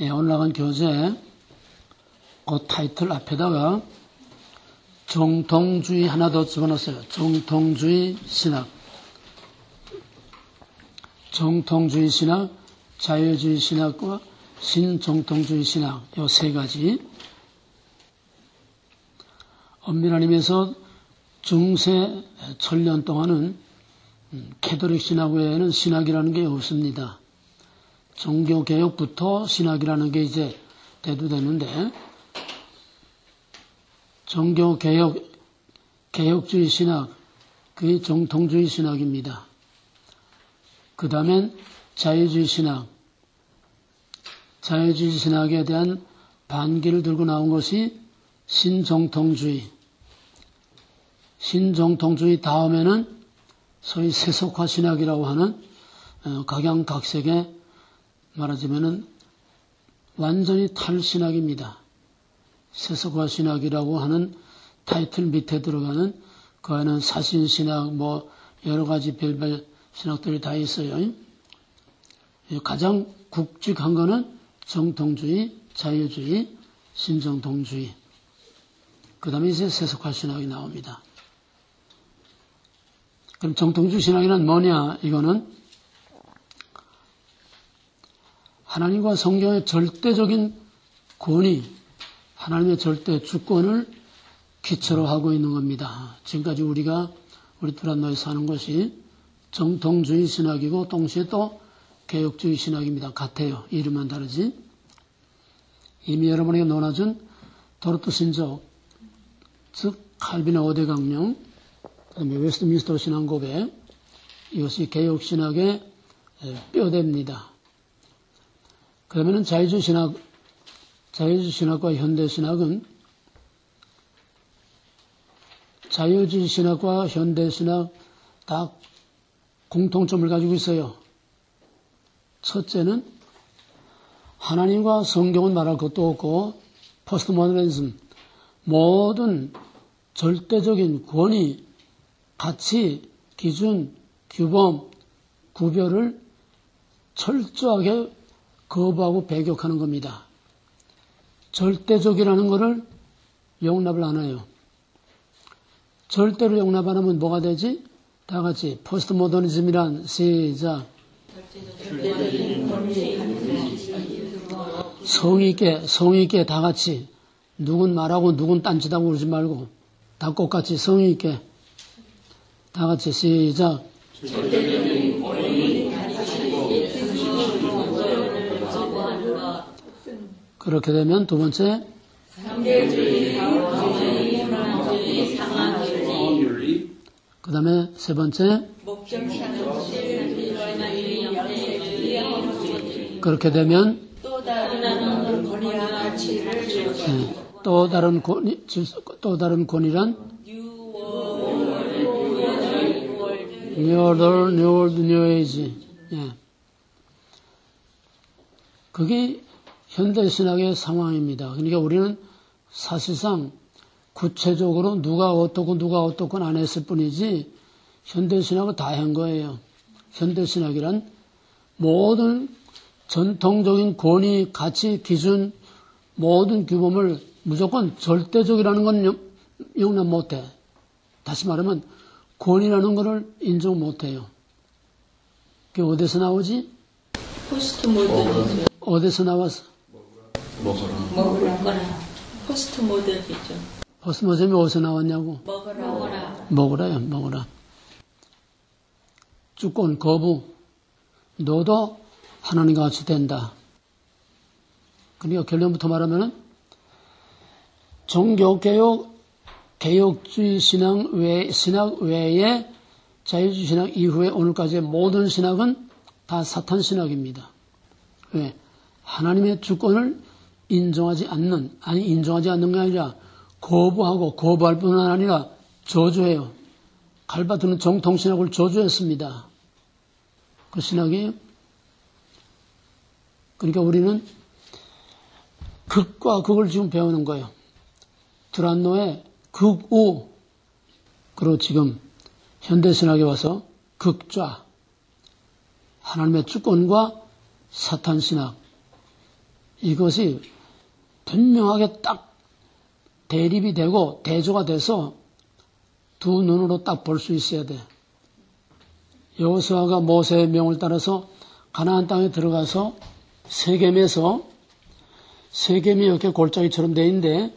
예, 오늘 나간 교재 그 타이틀 앞에다가 정통주의 하나 더 집어넣었어요. 정통주의 신학. 정통주의 신학, 자유주의 신학과 신정통주의 신학, 요 세 가지. 엄밀하님에서 중세 천년 동안은 캐톨릭 신학 외에는 신학이라는 게 없습니다. 종교개혁부터 신학이라는 게 이제 대두되는데, 개혁주의 신학, 그게 정통주의 신학입니다. 그 다음엔 자유주의 신학, 자유주의 신학에 대한 반기를 들고 나온 것이 신정통주의. 신정통주의 다음에는 소위 세속화 신학이라고 하는 각양각색의 말하자면은 완전히 탈신학입니다. 세속화 신학이라고 하는 타이틀 밑에 들어가는 그 안에는 사신신학 뭐 여러 가지 별별 신학들이 다 있어요. 가장 굵직한 거는 정통주의, 자유주의, 신정통주의. 그 다음에 이제 세속화 신학이 나옵니다. 그럼 정통주의 신학이란 뭐냐? 이거는 하나님과 성경의 절대적인 권위, 하나님의 절대 주권을 기초로 하고 있는 겁니다. 지금까지 우리 두란노에서 하는 것이 정통주의 신학이고 동시에 또 개혁주의 신학입니다. 같아요. 이름만 다르지. 이미 여러분에게 논해준 도르트 신적, 즉 칼빈의 5대 강령, 그다음에 웨스트민스터 신앙 고백, 이것이 개혁 신학의 뼈대입니다. 그러면은 자유주의 신학과 현대 신학은 자유주의 신학과 현대 신학 다 공통점을 가지고 있어요. 첫째는 하나님과 성경은 말할 것도 없고 포스트 모더니즘, 모든 절대적인 권위, 가치, 기준, 규범, 구별을 철저하게 거부하고 배격하는 겁니다. 절대적이라는 것을 용납을 안 해요. 절대로 용납 안 하면 뭐가 되지? 다 같이 포스트 모더니즘이란 시작. 성의 있게 다 같이 누군 말하고 누군 딴짓하고 그러지 말고 다 똑같이 성의 있게 다 같이 시작. 그렇게 되면 두 번째 그 다음에 세 번째 그렇게 되면 또 다른 권위란 New World, New Age. 예. 그게 현대신학의 상황입니다. 그러니까 우리는 사실상 구체적으로 누가 어떻고 안 했을 뿐이지 현대신학을 다 한 거예요. 현대신학이란 모든 전통적인 권위, 가치, 기준, 모든 규범을 무조건 절대적이라는 건 용납 못해. 다시 말하면 권위라는 것을 인정 못해요. 그게 어디서 나오지? 포스트 모더니즘. 어디서 나왔어? 먹으라. 포스트 모더니즘. 포스트 모더니즘이 어디서 나왔냐고? 먹으라. 주권, 거부. 너도 하나님과 같이 된다. 그러니까 결론부터 말하면은 종교개혁, 개혁주의 신학 외에 자유주의 신학 이후에 오늘까지의 모든 신학은 다 사탄 신학입니다. 왜? 하나님의 주권을 인정하지 않는 게 아니라 거부할 뿐만 아니라 저주해요. 갈바트는 정통신학을 저주했습니다. 그 신학이에요. 그러니까 우리는 극과 극을 지금 배우는 거예요. 두란노의 극우, 그리고 지금 현대신학에 와서 극좌, 하나님의 주권과 사탄신학, 이것이 분명하게 딱 대립이 되고 대조가 돼서 두 눈으로 딱 볼 수 있어야 돼. 여호수아가 모세의 명을 따라서 가나안 땅에 들어가서 세겜에서 세겜이 이렇게 골짜기처럼 돼 있는데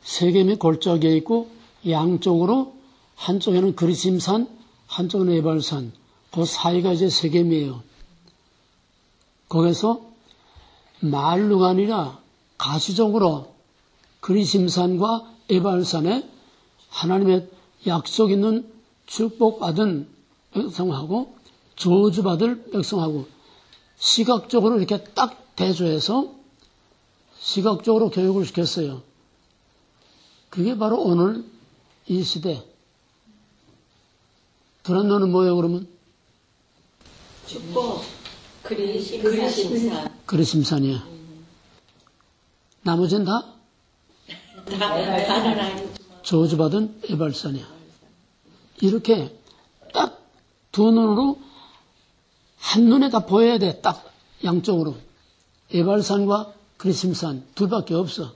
세겜이 골짜기에 있고 양쪽으로 한쪽에는 그리심산, 한쪽은 에발산, 그 사이가 이제 세겜이에요. 거기서 말로가 아니라 가시적으로 그리심산과 에발산에 하나님의 약속 있는 축복받은 백성하고 저주받을 백성하고 시각적으로 이렇게 딱 대조해서 시각적으로 교육을 시켰어요. 그게 바로 오늘 이 시대. 불안노는 뭐예요, 그러면? 축복, 그리심산. 그리심산이야. 나머지는 다? 다는 아니지만. 저주받은 에발산이야. 이렇게 딱 두 눈으로 한눈에 다 보여야 돼. 딱 양쪽으로. 에발산과 그리심산 둘밖에 없어.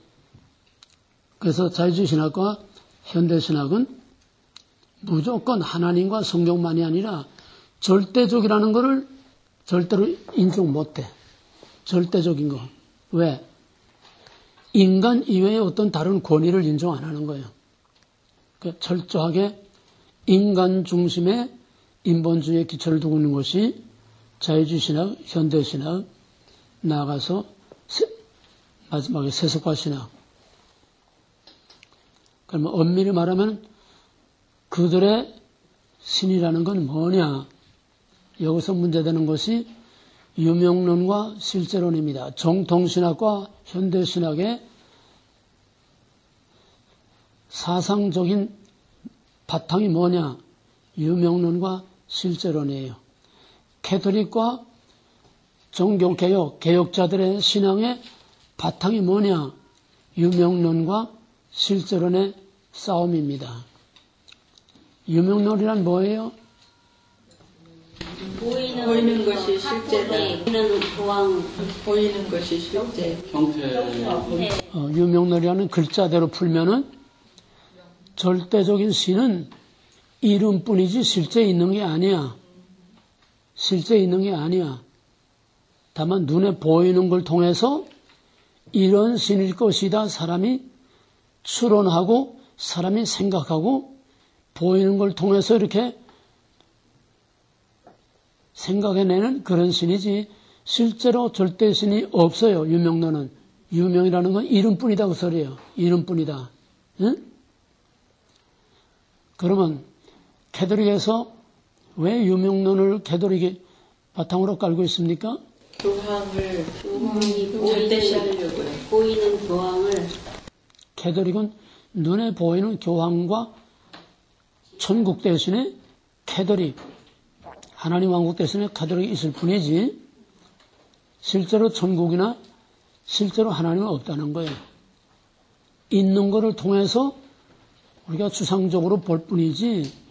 그래서 자유주의신학과 현대신학은 무조건 하나님과 성경만이 아니라 절대적이라는 것을 절대로 인정 못해. 절대적인 거. 왜? 인간 이외의 어떤 다른 권위를 인정 안 하는 거예요. 그러니까 철저하게 인간 중심의 인본주의의 기초를 두고 있는 것이 자유주의신학, 현대신학, 나아가서 마지막에 세속화신학. 그러면 엄밀히 말하면 그들의 신이라는 건 뭐냐? 여기서 문제되는 것이 유명론과 실제론입니다. 정통신학과 현대신학의 사상적인 바탕이 뭐냐? 유명론과 실제론이에요. 캐톨릭과 종교개혁, 개혁자들의 신앙의 바탕이 뭐냐? 유명론과 실제론의 싸움입니다. 유명론이란 뭐예요? 보이는 것이 실제다. 보이는 것이 실제. 유명론이라는 글자대로 풀면은 절대적인 신은 이름뿐이지 실제 있는 게 아니야. 실제 있는 게 아니야. 다만 눈에 보이는 걸 통해서 이런 신일 것이다 사람이 추론하고 사람이 생각하고 보이는 걸 통해서 이렇게 생각해내는 그런 신이지 실제로 절대 신이 없어요. 유명론은. 유명이라는 건 이름뿐이다 그 소리예요. 이름뿐이다. 응? 그러면 캐톨릭에서 왜 유명론을 캐톨릭이 바탕으로 깔고 있습니까? 교황을 절대시하려고요. 보이는 교황을. 캐톨릭은 눈에 보이는 교황과 천국 대신에 캐톨릭, 하나님 왕국 대신에 캐톨릭이 있을 뿐이지 실제로 천국이나 실제로 하나님은 없다는 거예요. 있는 것을 통해서 우리가 추상적으로 볼 뿐이지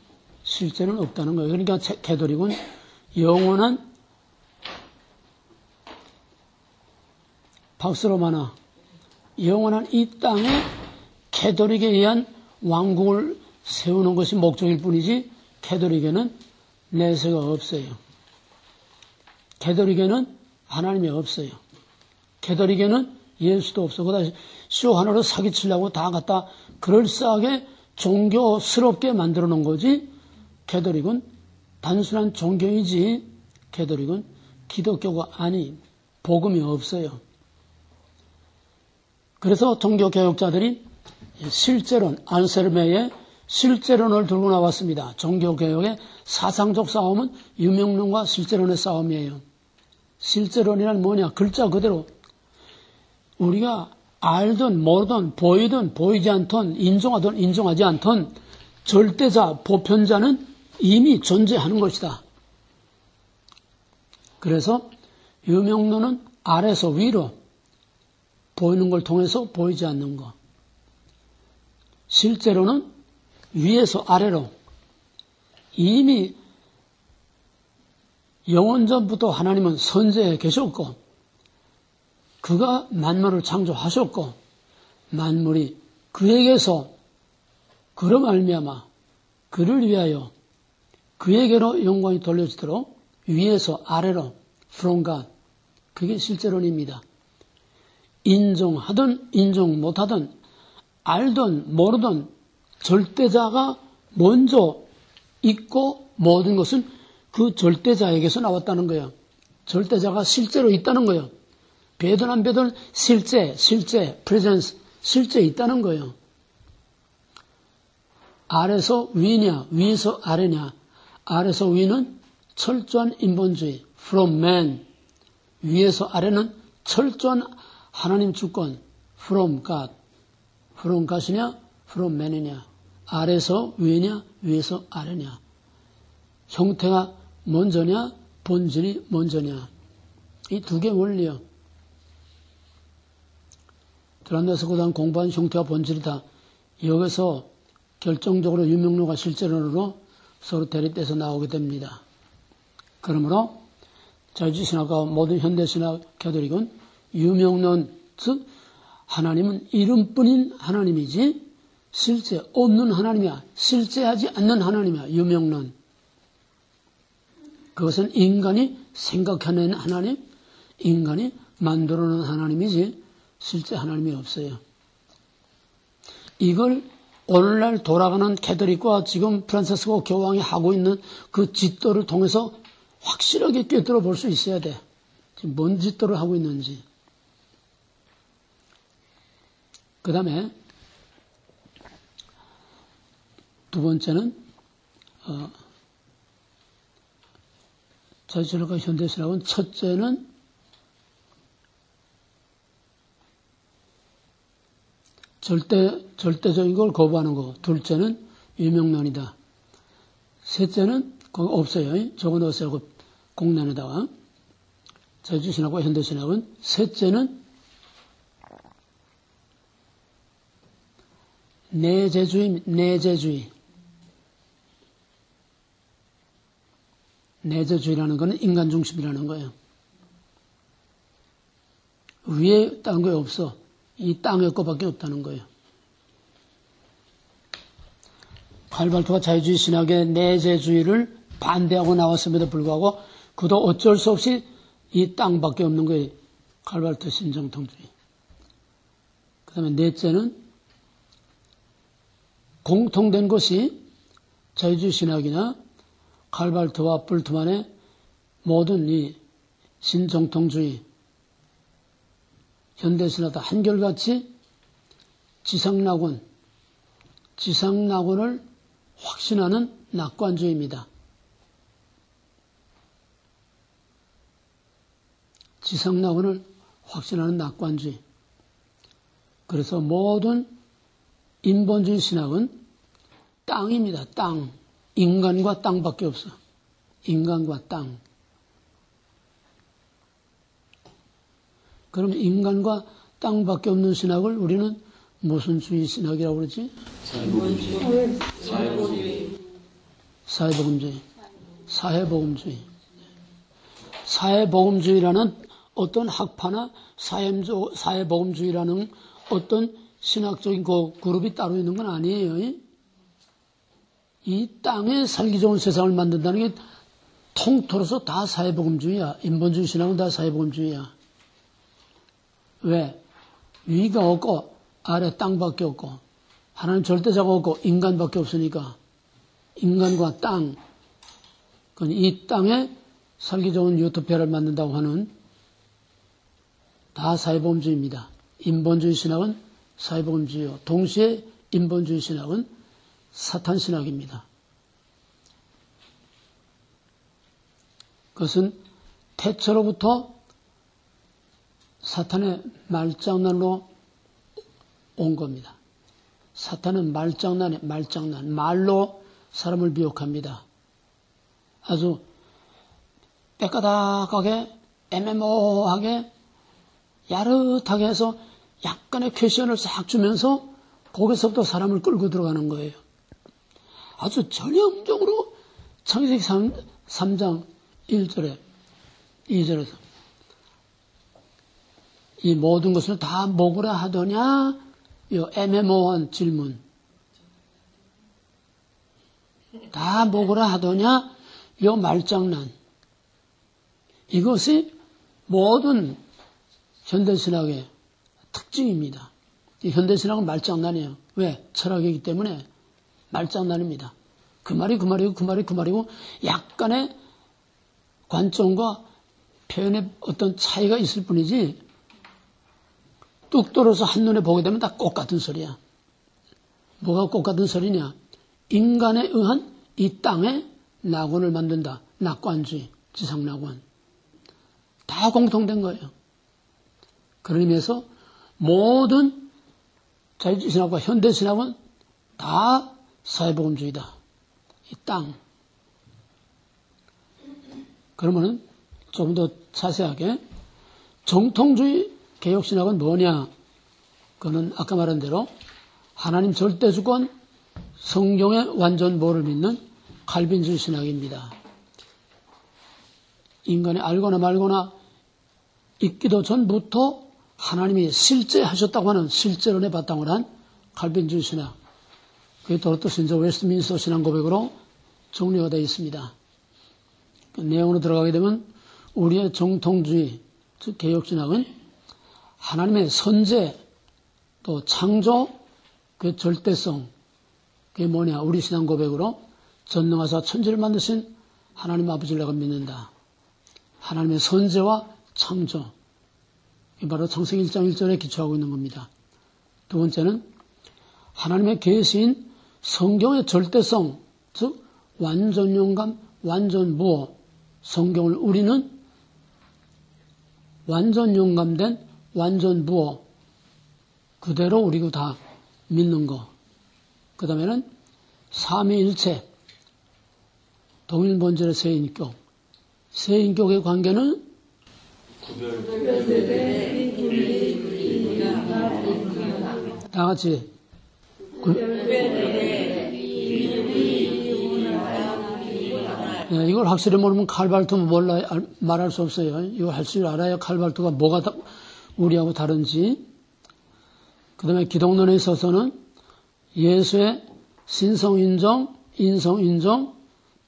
실제는 없다는 거예요. 그러니까 캐톨릭은 영원한 박스로마나 영원한 이 땅에 캐톨릭에 의한 왕국을 세우는 것이 목적일 뿐이지 캐톨릭에는 내세가 없어요. 캐톨릭에는 하나님이 없어요. 캐톨릭에는 예수도 없어. 그다음에 쇼 하나로 사기치려고 다 갖다 그럴싸하게 종교스럽게 만들어 놓은 거지 캐톨릭은 단순한 종교이지 캐톨릭은 기독교가 아닌 복음이 없어요. 그래서 종교개혁자들이 실제론, 안셀메의 실제론을 들고 나왔습니다. 종교개혁의 사상적 싸움은 유명론과 실제론의 싸움이에요. 실제론이란 뭐냐? 글자 그대로 우리가 알든 모르든 보이든 보이지 않든 인정하든 인정하지 않든 절대자, 보편자는 이미 존재하는 것이다. 그래서 유명론은 아래서 위로 보이는 걸 통해서 보이지 않는 것. 실제로는 위에서 아래로 이미 영원전부터 하나님은 선제해 계셨고 그가 만물을 창조하셨고 만물이 그에게서 그로 말미암아 그를 위하여 그에게로 영광이 돌려지도록 위에서 아래로 from God. 그게 실제론입니다. 인정하든 인정 못하든 알든 모르든 절대자가 먼저 있고 모든 것은 그 절대자에게서 나왔다는 거예요. 절대자가 실제로 있다는 거예요. 배든 안 배든 실제, presence, 실제 있다는 거예요. 아래서 위냐, 위에서 아래냐. 아래서 위는 철저한 인본주의, from man. 위에서 아래는 철저한 하나님 주권, from God. from God이냐, from man이냐. 아래서 위냐, 위에서 아래냐. 형태가 먼저냐, 본질이 먼저냐. 이 두 개 원리요. 드란다스 고등 공부한 형태와 본질이다. 여기서 결정적으로 유명론과 실제론으로 서로 대립돼서 나오게 됩니다. 그러므로 자유주의신학과 모든 현대신학 캐톨릭은 유명론, 즉 하나님은 이름뿐인 하나님이지 실제 없는 하나님이야. 실제하지 않는 하나님이야. 유명론. 그것은 인간이 생각해낸 하나님, 인간이 만들어놓은 하나님이지 실제 하나님이 없어요. 이걸 오늘날 돌아가는 캐톨릭과 지금 프란시스코 교황이 하고 있는 그 짓도를 통해서 확실하게 꿰뚫어 볼 수 있어야 돼. 지금 뭔 짓도를 하고 있는지. 그 다음에 두 번째는 자유신학과 현대신학은 첫째는 절대적인 걸 거부하는 거고, 둘째는 유명론이다. 셋째는 그거 없어요. 적어놓으세요. 그 공란에다가. 자유주의신학과 현대신학은 셋째는 내재주의. 내재주의라는 것은 인간 중심이라는 거예요. 위에 다른 거 없어. 이 땅의 것밖에 없다는 거예요. 칼발트가 자유주의 신학의 내재주의를 반대하고 나왔음에도 불구하고 그도 어쩔 수 없이 이 땅밖에 없는 거예요. 칼발트 신정통주의. 그 다음에 넷째는 공통된 것이 자유주의 신학이나 칼발트와 불트만의 모든 이 신정통주의, 현대신학도 한결같이 지상낙원을 확신하는 낙관주의입니다. 지상낙원을 확신하는 낙관주의. 그래서 모든 인본주의 신학은 땅입니다. 땅. 인간과 땅밖에 없어. 인간과 땅. 그럼 인간과 땅밖에 없는 신학을 우리는 무슨 주의 신학이라고 그러지? 사회복음주의. 사회복음주의라는 어떤 학파나 사회복음주의라는 어떤 신학적인 그 그룹이 따로 있는 건 아니에요. 이 땅에 살기 좋은 세상을 만든다는 게 통틀어서 다 사회복음주의야. 인본주의 신학은 다 사회복음주의야. 왜? 위가 없고 아래 땅밖에 없고 하나님 절대자가 없고 인간밖에 없으니까 인간과 땅, 이 땅에 살기 좋은 유토피아를 만든다고 하는 다 사회복음주의입니다. 인본주의 신학은 사회복음주의요. 동시에 인본주의 신학은 사탄 신학입니다. 그것은 태초로부터 사탄의 말장난으로 온 겁니다. 사탄은 말장난, 말로 사람을 미혹합니다. 아주 빼까닥하게, 애매모호하게, 야릇하게 해서 약간의 퀘션을 싹 주면서 거기서부터 사람을 끌고 들어가는 거예요. 아주 전형적으로 창세기 3장 1절에 2절에서 이 모든 것을 다 먹으라 하더냐? 이 애매모호한 질문. 다 먹으라 하더냐? 이 말장난. 이것이 모든 현대신학의 특징입니다. 이 현대신학은 말장난이에요. 왜? 철학이기 때문에 말장난입니다. 그 말이고 약간의 관점과 표현의 어떤 차이가 있을 뿐이지 뚝 떨어서 한눈에 보게 되면 다 똑같은 소리야. 뭐가 똑같은 소리냐? 인간에 의한 이 땅에 낙원을 만든다. 낙관주의, 지상낙원. 다 공통된 거예요. 그런 의미에서 모든 자유주의신학과 현대신학은 다 사회복음주의다. 이 땅. 그러면은 조금 더 자세하게 정통주의 개혁신학은 뭐냐? 그거는 아까 말한 대로 하나님 절대주권, 성경의 완전보를 믿는 칼빈주의 신학입니다. 인간이 알거나 말거나 있기도 전부터 하나님이 실제하셨다고 하는 실제론에 바탕을 한 칼빈주의 신학. 그게 도로토 신조 웨스트민스터 신앙 고백으로 정리가 되어 있습니다. 그 내용으로 들어가게 되면 우리의 정통주의, 즉 개혁신학은 하나님의 선제, 또 창조, 그 절대성, 그게 뭐냐? 우리 신앙 고백으로 전능하사 천지를 만드신 하나님 아버지를 내가 믿는다. 하나님의 선제와 창조. 이게 바로 창세기 1장 1절에 기초하고 있는 겁니다. 두 번째는 하나님의 계시인 성경의 절대성, 즉 완전용감, 완전무어. 성경을 우리는 완전용감된 완전무어. 그대로 우리가 다 믿는 거. 그 다음에는 삼위일체, 동일본질의 세인격. 세인격의 관계는 다 같이 이걸 확실히 모르면 칼발트 몰라 말할 수 없어요. 이거 할 줄 알아야 칼발트가 뭐가 우리하고 다른지. 그 다음에 기독론에 있어서는 예수의 신성인정, 인성인정,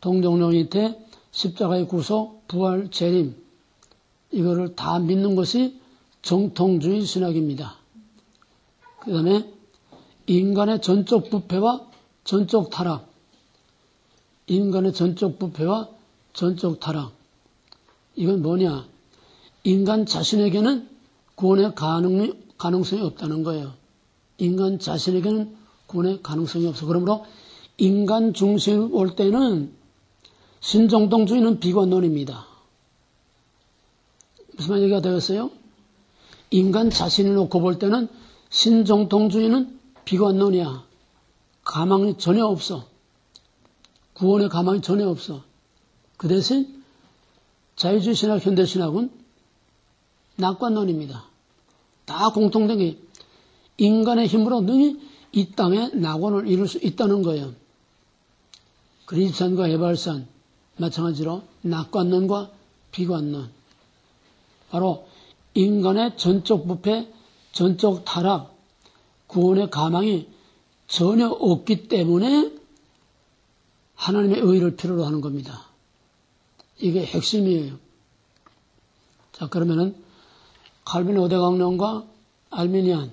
동정령이태, 십자가의 구속, 부활, 재림. 이거를 다 믿는 것이 정통주의 신학입니다. 그 다음에 인간의 전적 부패와 전적 타락. 인간의 전적 부패와 전적 타락. 이건 뭐냐? 인간 자신에게는 구원의 가능성이 없다는 거예요. 인간 자신에게는 구원의 가능성이 없어. 그러므로 인간 중심을 볼 때는 신정통주의는 비관론입니다. 무슨 말 얘기가 되겠어요? 인간 자신을 놓고 볼 때는 신정통주의는 비관론이야. 가망이 전혀 없어. 구원의 가망이 전혀 없어. 그 대신 자유주의 신학, 현대신학은 낙관론입니다. 다 공통된 게 인간의 힘으로 능히 이 땅에 낙원을 이룰 수 있다는 거예요. 그리스산과 에발산 마찬가지로 낙관론과 비관론. 바로 인간의 전적 부패, 전적 타락, 구원의 가망이 전혀 없기 때문에 하나님의 의를 필요로 하는 겁니다. 이게 핵심이에요. 자, 그러면은 칼빈 오대강론과 알미니안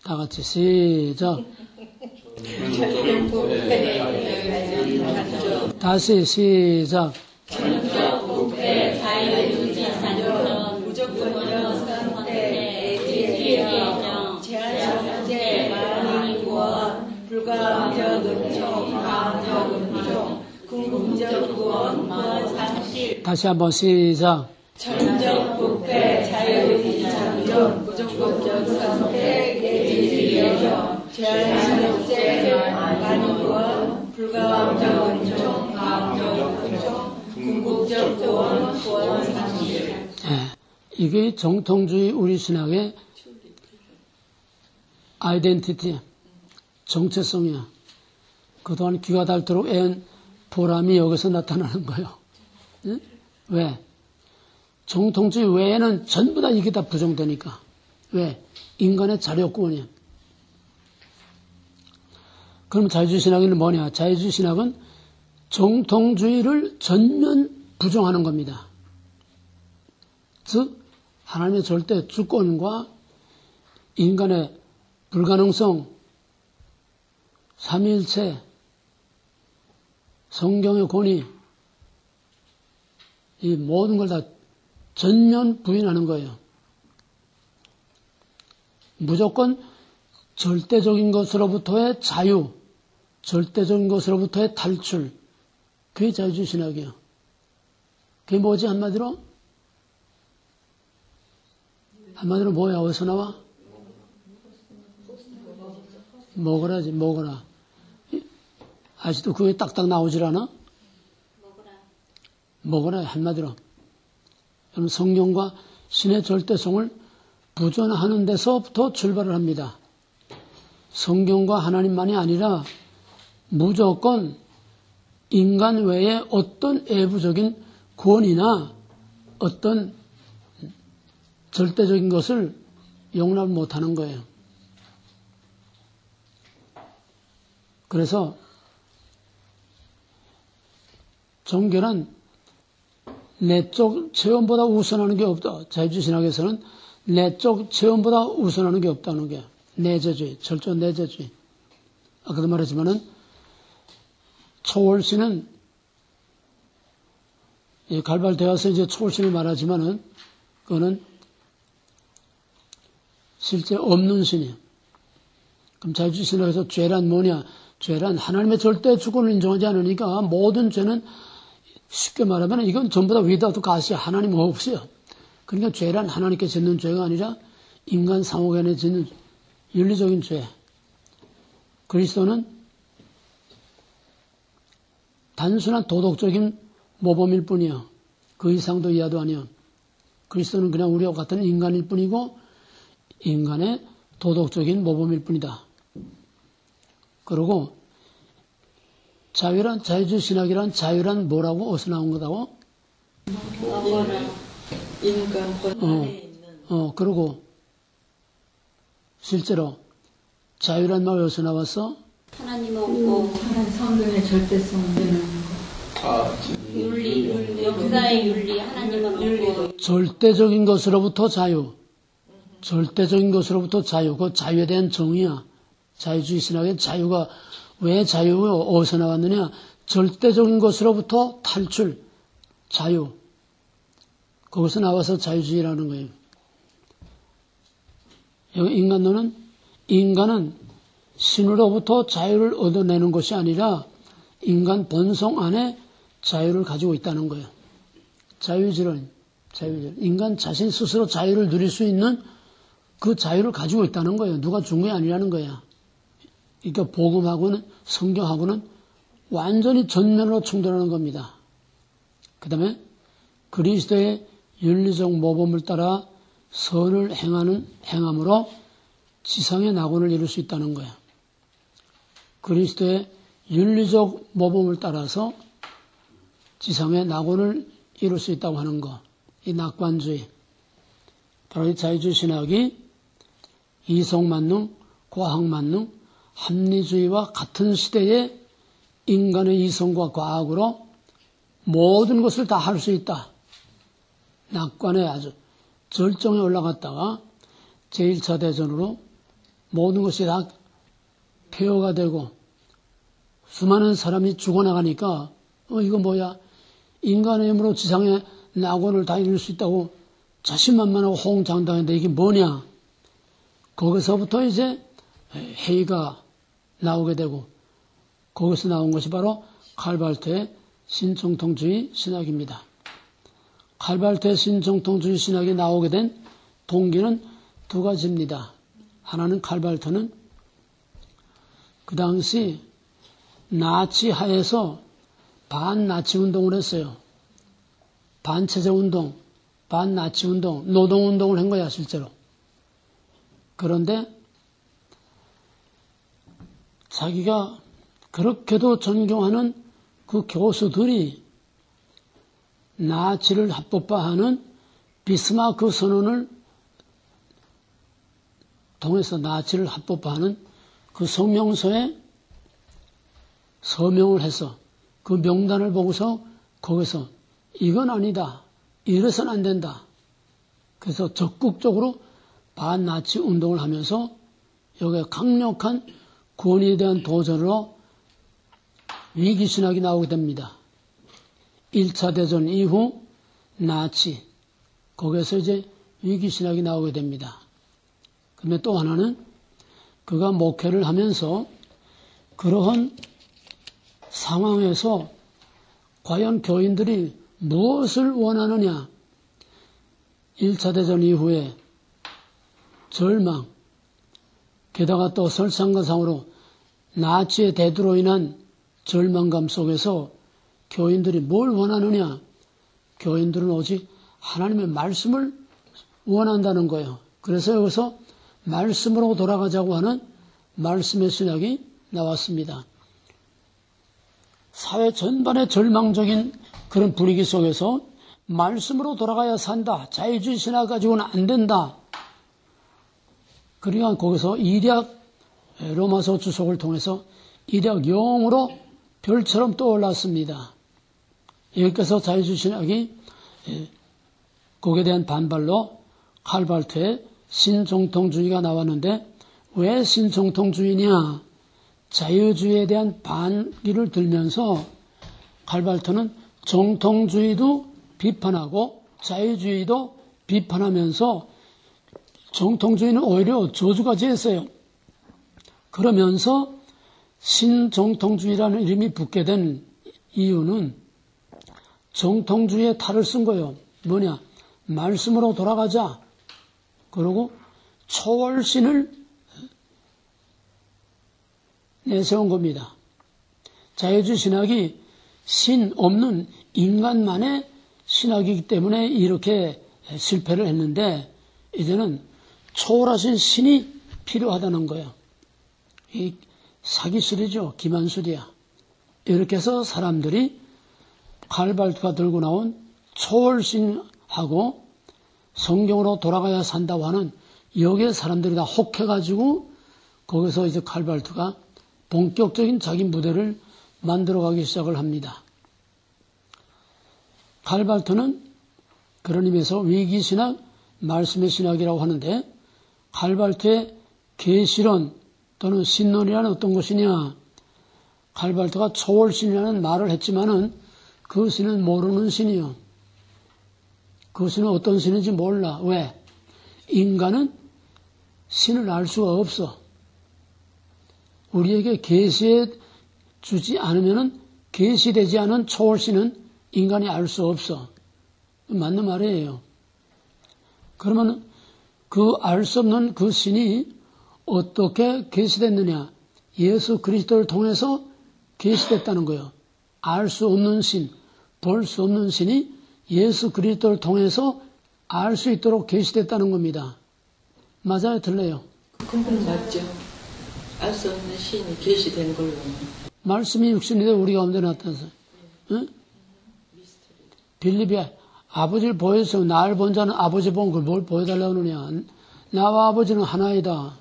다 같이 시작. 다시 시작. 전적 부패, 자유주의 산전, 무조건적 선택, 지지개정, 제한성제, 만인구원, 불가항적 은총, 가항적 은총, 궁극적 구원, 먼상실. 다시 한번 시작. 전적 부패, 자유주의 산전, 무조건적 선택, 지지개정, 제한성제, 만인구원, 불가항적 은총, 가항적 은총, 궁극적 구원, 구원상실. 네, 이게 정통주의 우리 신학의 아이덴티티, 정체성이야. 그동안 귀가 닳도록 애한 보람이 여기서 나타나는 거예요. 응? 왜? 정통주의 외에는 전부 다 이게 다 부정되니까. 왜? 인간의 자력구원이야. 그럼 자유주의 신학은 뭐냐? 자유주의 신학은 정통주의를 전면 부정하는 겁니다. 즉 하나님의 절대 주권과 인간의 불가능성, 삼위일체, 성경의 권위, 이 모든 걸 다 전면 부인하는 거예요. 무조건 절대적인 것으로부터의 자유, 절대적인 것으로부터의 탈출, 그게 자유주의 신학이에요. 그게 뭐지 한마디로? 한마디로 뭐야? 어디서 나와? 먹으라지, 먹으라. 아직도 그게 딱딱 나오질 않아? 먹으라, 한마디로. 그럼 성경과 신의 절대성을 부존하는 데서부터 출발을 합니다. 성경과 하나님만이 아니라 무조건 인간 외에 어떤 외부적인 권위나 어떤 절대적인 것을 용납 못하는 거예요. 그래서 종교는 내적 체험보다 우선하는 게 없다. 자유주의 신학에서는 내적 체험보다 우선하는 게 없다는 게 내재주의, 철저한 내재주의. 아까도 말했지만은 초월신은 갈발되어서 이제 초월신을 말하지만은 그거는 실제 없는 신이에요. 그럼 자유주의 신학에서 죄란 뭐냐? 죄란 하나님의 절대 주권을 인정하지 않으니까 모든 죄는 쉽게 말하면 이건 전부 다 위다도 가시 하나님 없어요. 그러니까 죄란 하나님께 짓는 죄가 아니라 인간 상호간에 짓는 윤리적인 죄. 그리스도는 단순한 도덕적인 모범일 뿐이요. 그 이상도 이하도 아니요. 그리스도는 그냥 우리와 같은 인간일 뿐이고 인간의 도덕적인 모범일 뿐이다. 그리고 자유란, 자유주의 신학이란 자유란 뭐라고 어디서 나온 거다고? 인간권 안에 있는. 그리고 실제로 자유란 말 어디서 나왔어? 하나님 없고 하나님 성경의 절대성 되는 윤리, 역사의 윤리, 하나님은 없고 절대적인 것으로부터 자유. 절대적인 것으로부터 자유. 그 자유에 대한 정의야. 자유주의 신학의 자유가 왜 자유가 어디서 나왔느냐? 절대적인 것으로부터 탈출, 자유. 거기서 나와서 자유주의라는 거예요. 여기 인간은 신으로부터 자유를 얻어내는 것이 아니라 인간 본성 안에 자유를 가지고 있다는 거예요. 자유질은 인간 자신 스스로 자유를 누릴 수 있는 그 자유를 가지고 있다는 거예요. 누가 준 게 아니라는 거야. 그러니까 복음하고는 성경하고는 완전히 전면으로 충돌하는 겁니다. 그 다음에 그리스도의 윤리적 모범을 따라 선을 행함으로 지상의 낙원을 이룰 수 있다는 거야. 그리스도의 윤리적 모범을 따라서 지상의 낙원을 이룰 수 있다고 하는 거. 이 낙관주의. 바로 이 자유주의 신학이 이성만능, 과학만능, 합리주의와 같은 시대에 인간의 이성과 과학으로 모든 것을 다 할 수 있다. 낙관에 아주 절정에 올라갔다가 제1차 대전으로 모든 것이 다 폐허가 되고 수많은 사람이 죽어나가니까 이거 뭐야? 인간의 힘으로 지상의 낙원을 다 이룰 수 있다고 자신만만하고 호응장담했는데 이게 뭐냐? 거기서부터 이제 회의가 나오게 되고 거기서 나온 것이 바로 칼발트의 신정통주의 신학입니다. 칼발트의 신정통주의 신학이 나오게 된 동기는 두 가지입니다. 하나는 칼발트는 그 당시 나치 하에서 반나치 운동을 했어요. 반체제 운동, 반나치 운동, 노동 운동을 한 거야 실제로. 그런데 자기가 그렇게도 존경하는 그 교수들이 나치를 합법화하는 비스마크 선언을 통해서 나치를 합법화하는 그 성명서에 서명을 해서 그 명단을 보고서 거기서 이건 아니다. 이래서는 안 된다. 그래서 적극적으로 반나치 운동을 하면서 여기에 강력한 권위에 대한 도전으로 위기신학이 나오게 됩니다. 1차 대전 이후 나치, 거기에서 이제 위기신학이 나오게 됩니다. 그런데 또 하나는 그가 목회를 하면서 그러한 상황에서 과연 교인들이 무엇을 원하느냐? 1차 대전 이후에 절망, 게다가 또 설상가상으로 나치의 대두로 인한 절망감 속에서 교인들이 뭘 원하느냐? 교인들은 오직 하나님의 말씀을 원한다는 거예요. 그래서 여기서 말씀으로 돌아가자고 하는 말씀의 신학이 나왔습니다. 사회 전반의 절망적인 그런 분위기 속에서 말씀으로 돌아가야 산다. 자유주의 신학 가지고는 안 된다. 그러니까 거기서 이략 로마서 주석을 통해서 이략 영으로 별처럼 떠올랐습니다. 여기서 자유주의 신학이 거기에 대한 반발로 칼발트의 신정통주의가 나왔는데 왜 신정통주의냐? 자유주의에 대한 반기를 들면서 칼발트는 정통주의도 비판하고 자유주의도 비판하면서 정통주의는 오히려 저주까지 했어요. 그러면서 신정통주의라는 이름이 붙게 된 이유는 정통주의의 탈을 쓴 거예요. 뭐냐? 말씀으로 돌아가자. 그리고 초월신을 내세운 겁니다. 자유주의 신학이 신 없는 인간만의 신학이기 때문에 이렇게 실패를 했는데 이제는 초월하신 신이 필요하다는 거예요. 이 사기술이죠. 기만술이야. 이렇게 해서 사람들이 칼발트가 들고 나온 초월신하고 성경으로 돌아가야 산다고 하는 여기에 사람들이 다 혹해가지고 거기서 이제 칼발트가 본격적인 자기 무대를 만들어가기 시작을 합니다. 칼발트는 그런 의미에서 위기신학, 말씀의 신학이라고 하는데 칼발트의 계시론 또는 신론이라는 어떤 것이냐? 칼발트가 초월신이라는 말을 했지만은 그 신은 모르는 신이요. 그 신은 어떤 신인지 몰라. 왜? 인간은 신을 알 수가 없어. 우리에게 계시해 주지 않으면은 계시되지 않은 초월신은 인간이 알 수 없어. 맞는 말이에요. 그러면 그 알 수 없는 그 신이 어떻게 계시됐느냐? 예수 그리스도를 통해서 계시됐다는 거예요. 알 수 없는 신, 볼 수 없는 신이 예수 그리스도를 통해서 알 수 있도록 계시됐다는 겁니다. 맞아요? 틀려요? 그건 맞죠. 알 수 없는 신이 계시된 걸로. 말씀이 육신이 되어 우리 가운데 나타나서. 응? 빌립이 아버지를 보여서 나를 본 자는 아버지 본 걸 뭘 보여달라고 하느냐. 나와 아버지는 하나이다.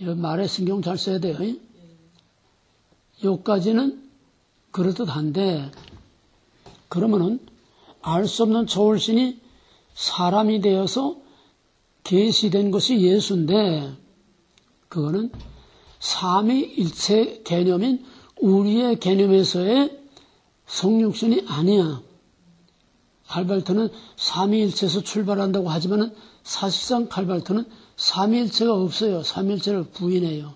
이런 말에 신경 잘 써야 돼요. 여기까지는 그럴듯한데 그러면은 알 수 없는 초월신이 사람이 되어서 계시된 것이 예수인데 그거는 삼위일체 개념인 우리의 개념에서의 성육신이 아니야. 칼발트는 삼위일체에서 출발한다고 하지만 사실상 칼발트는 삼위일체가 없어요. 삼위일체를 부인해요.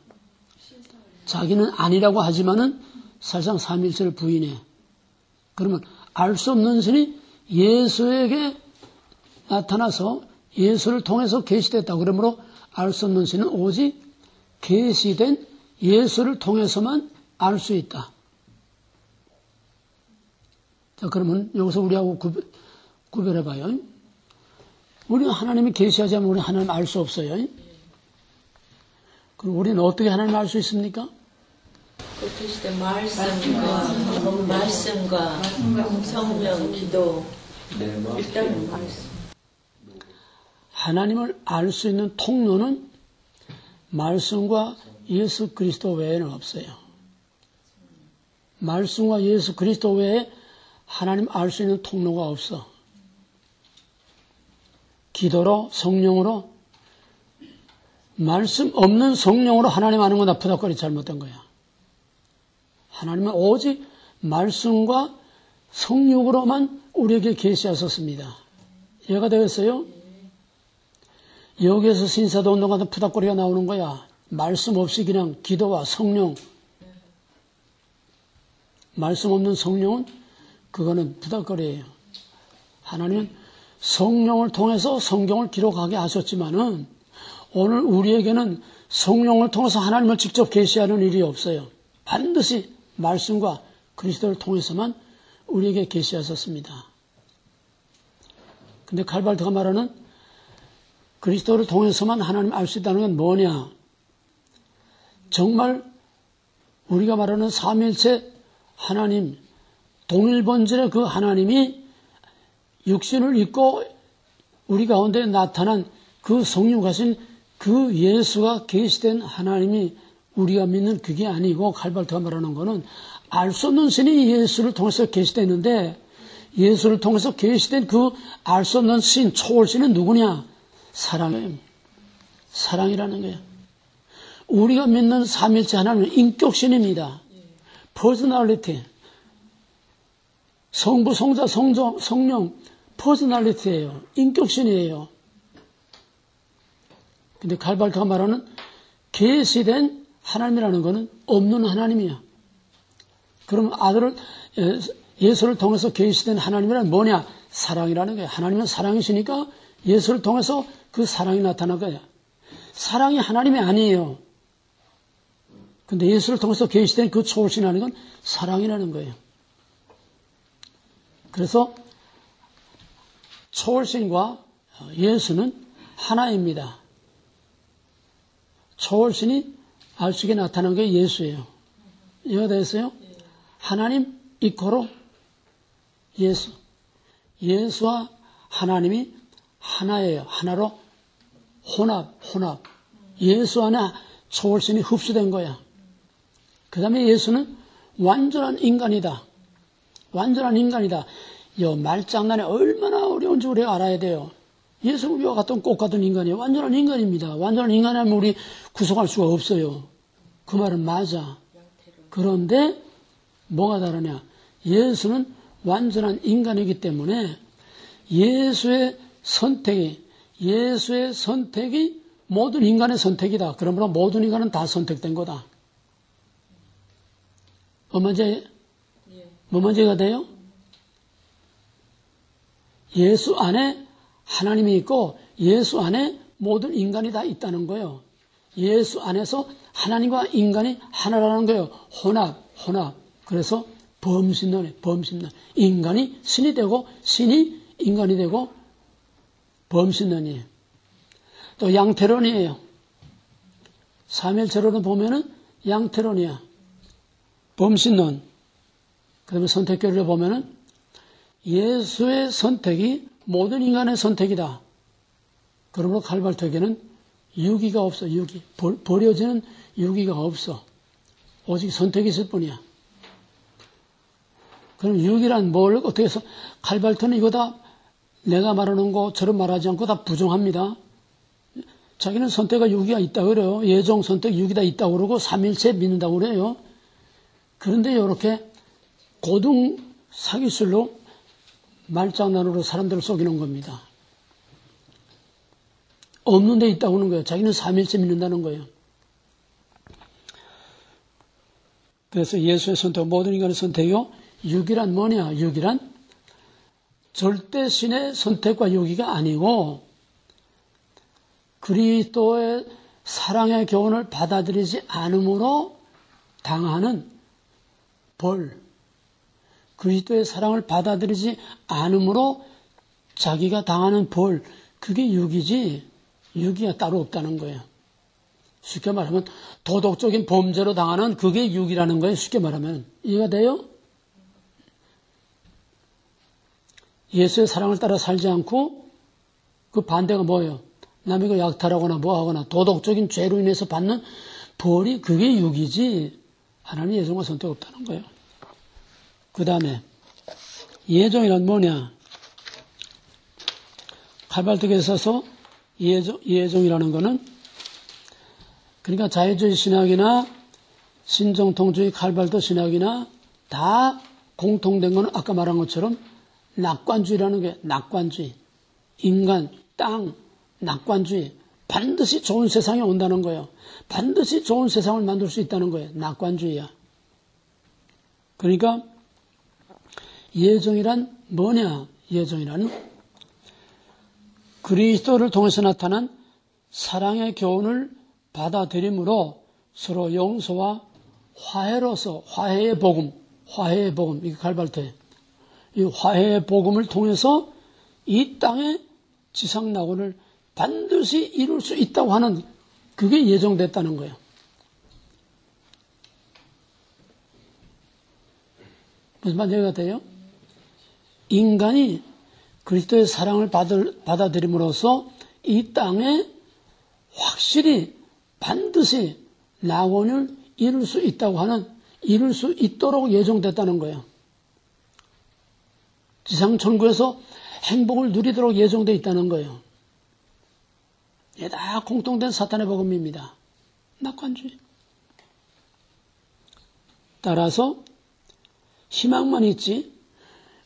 자기는 아니라고 하지만은 사실상 삼위일체를 부인해. 그러면 알 수 없는 신이 예수에게 나타나서 예수를 통해서 계시됐다. 그러므로 알 수 없는 신은 오직 계시된 예수를 통해서만 알 수 있다. 자, 그러면 여기서 우리하고 구별해봐요. 우리는 하나님이 계시하지 않으면 우리는 하나님 알 수 없어요. 그럼 우리는 어떻게 하나님 알 수 있습니까? 그 계시된 말씀과 성령, 기도. 일단은 말씀. 하나님을 알 수 있는 통로는 말씀과 예수 그리스도 외에는 없어요. 말씀과 예수 그리스도 외에 하나님 알 수 있는 통로가 없어. 기도로, 성령으로, 말씀 없는 성령으로 하나님 아는 건 다 부닥거리 잘못된 거야. 하나님은 오직 말씀과 성령으로만 우리에게 계시하셨습니다. 이해가 되겠어요? 여기에서 신사도 운동하다 부닥거리가 나오는 거야. 말씀 없이 그냥 기도와 성령. 말씀 없는 성령은 그거는 부닥거리예요. 하나님은 성령을 통해서 성경을 기록하게 하셨지만은 오늘 우리에게는 성령을 통해서 하나님을 직접 계시하는 일이 없어요. 반드시 말씀과 그리스도를 통해서만 우리에게 계시하셨습니다. 근데 칼발트가 말하는 그리스도를 통해서만 하나님 알 수 있다는 건 뭐냐? 정말 우리가 말하는 삼위일체 하나님, 동일본질의 그 하나님이 육신을 입고 우리 가운데 나타난 그 성육하신 그 예수가 계시된 하나님이 우리가 믿는 그게 아니고 칼발트가 말하는 거는 알 수 없는 신이 예수를 통해서 계시됐는데 예수를 통해서 계시된 그 알 수 없는 신, 초월신은 누구냐? 사랑이에요. 사랑이라는 거예요. 우리가 믿는 삼일체 하나님은 인격신입니다. 퍼스널리티. 성부, 성자, 성령, 퍼스널리티예요. 인격신이에요. 근데 칼발트가 말하는 계시된 하나님이라는 것은 없는 하나님이야. 그럼 아들을 예수를 통해서 계시된 하나님이란 뭐냐? 사랑이라는 거예요. 하나님은 사랑이시니까 예수를 통해서 그 사랑이 나타난 거예요. 사랑이 하나님이 아니에요. 근데 예수를 통해서 계시된 그 초월신이라는 건 사랑이라는 거예요. 그래서 초월신과 예수는 하나입니다. 초월신이 알 수 있게 나타난 게 예수예요. 이해가 되겠어요? 하나님 이코로 예수. 예수와 하나님이 하나예요. 하나로 혼합. 예수 안에 초월신이 흡수된 거야. 그 다음에 예수는 완전한 인간이다. 완전한 인간이다. 이 말장난이 얼마나 어려운지 우리가 알아야 돼요. 예수는 우리와 같은 꽃 같은 인간이에요. 완전한 인간입니다. 완전한 인간이라면 우리 구속할 수가 없어요. 그 말은 맞아. 그런데 뭐가 다르냐? 예수는 완전한 인간이기 때문에 예수의 선택이 모든 인간의 선택이다. 그러므로 모든 인간은 다 선택된 거다. 뭐 문제가 돼요? 예수 안에 하나님이 있고 예수 안에 모든 인간이 다 있다는 거예요. 예수 안에서 하나님과 인간이 하나라는 거예요. 혼합. 그래서 범신론. 인간이 신이 되고 신이 인간이 되고 범신론이에요. 또 양태론이에요. 삼일체론을 보면은 양태론이야. 범신론. 그 다음에 선택교리를 보면은 예수의 선택이 모든 인간의 선택이다. 그러므로 칼발트에게는 유기가 없어. 버려지는 유기가 없어. 오직 선택이 있을 뿐이야. 그럼 유기란 뭘 어떻게 해서 칼발트는 이거 다 내가 말하는 것처럼 말하지 않고 다 부정합니다. 자기는 선택과 유기가 있다고 그래요. 예종 선택 유기가 있다고 그러고 삼일체 믿는다고 그래요. 그런데 이렇게 고등 사기술로 말장난으로 사람들을 속이는 겁니다. 없는 데 있다고 하는 거예요. 자기는 삼일체 믿는다는 거예요. 그래서 예수의 선택, 모든 인간의 선택이요. 유기란 뭐냐? 유기란 절대 신의 선택과 유기가 아니고 그리스도의 사랑의 교훈을 받아들이지 않음으로 당하는 벌. 그리스도의 사랑을 받아들이지 않음으로 자기가 당하는 벌. 그게 유기지 유기가 따로 없다는 거예요. 쉽게 말하면 도덕적인 범죄로 당하는 그게 유기라는 거예요. 쉽게 말하면. 이해가 돼요? 예수의 사랑을 따라 살지 않고 그 반대가 뭐예요? 남에게 약탈하거나 뭐하거나 도덕적인 죄로 인해서 받는 벌이 그게 육이지 하나님의 예정과 선택 없다는 거예요. 그 다음에 예정이란 뭐냐? 칼발특에 있어서 예정이라는 거는 그러니까 자유주의 신학이나 신정통주의 칼발트 신학이나 다 공통된 거는 아까 말한 것처럼 낙관주의라는 게 낙관주의. 인간, 땅, 낙관주의. 반드시 좋은 세상이 온다는 거예요. 반드시 좋은 세상을 만들 수 있다는 거예요. 낙관주의야. 그러니까 예정이란 뭐냐? 예정이란 그리스도를 통해서 나타난 사랑의 교훈을 받아들임으로 서로 용서와 화해로서 화해의 복음, 이게 칼발트예요. 이 화해의 복음을 통해서 이 땅의 지상낙원을 반드시 이룰 수 있다고 하는 그게 예정됐다는 거예요. 무슨 말인지 같아요? 인간이 그리스도의 사랑을 받아들임으로써 이 땅에 확실히 반드시 낙원을 이룰 수 있다고 하는, 이룰 수 있도록 예정됐다는 거예요. 지상천국에서 행복을 누리도록 예정되어 있다는 거예요. 이게 다 공통된 사탄의 복음입니다. 낙관주의. 따라서 희망만 있지,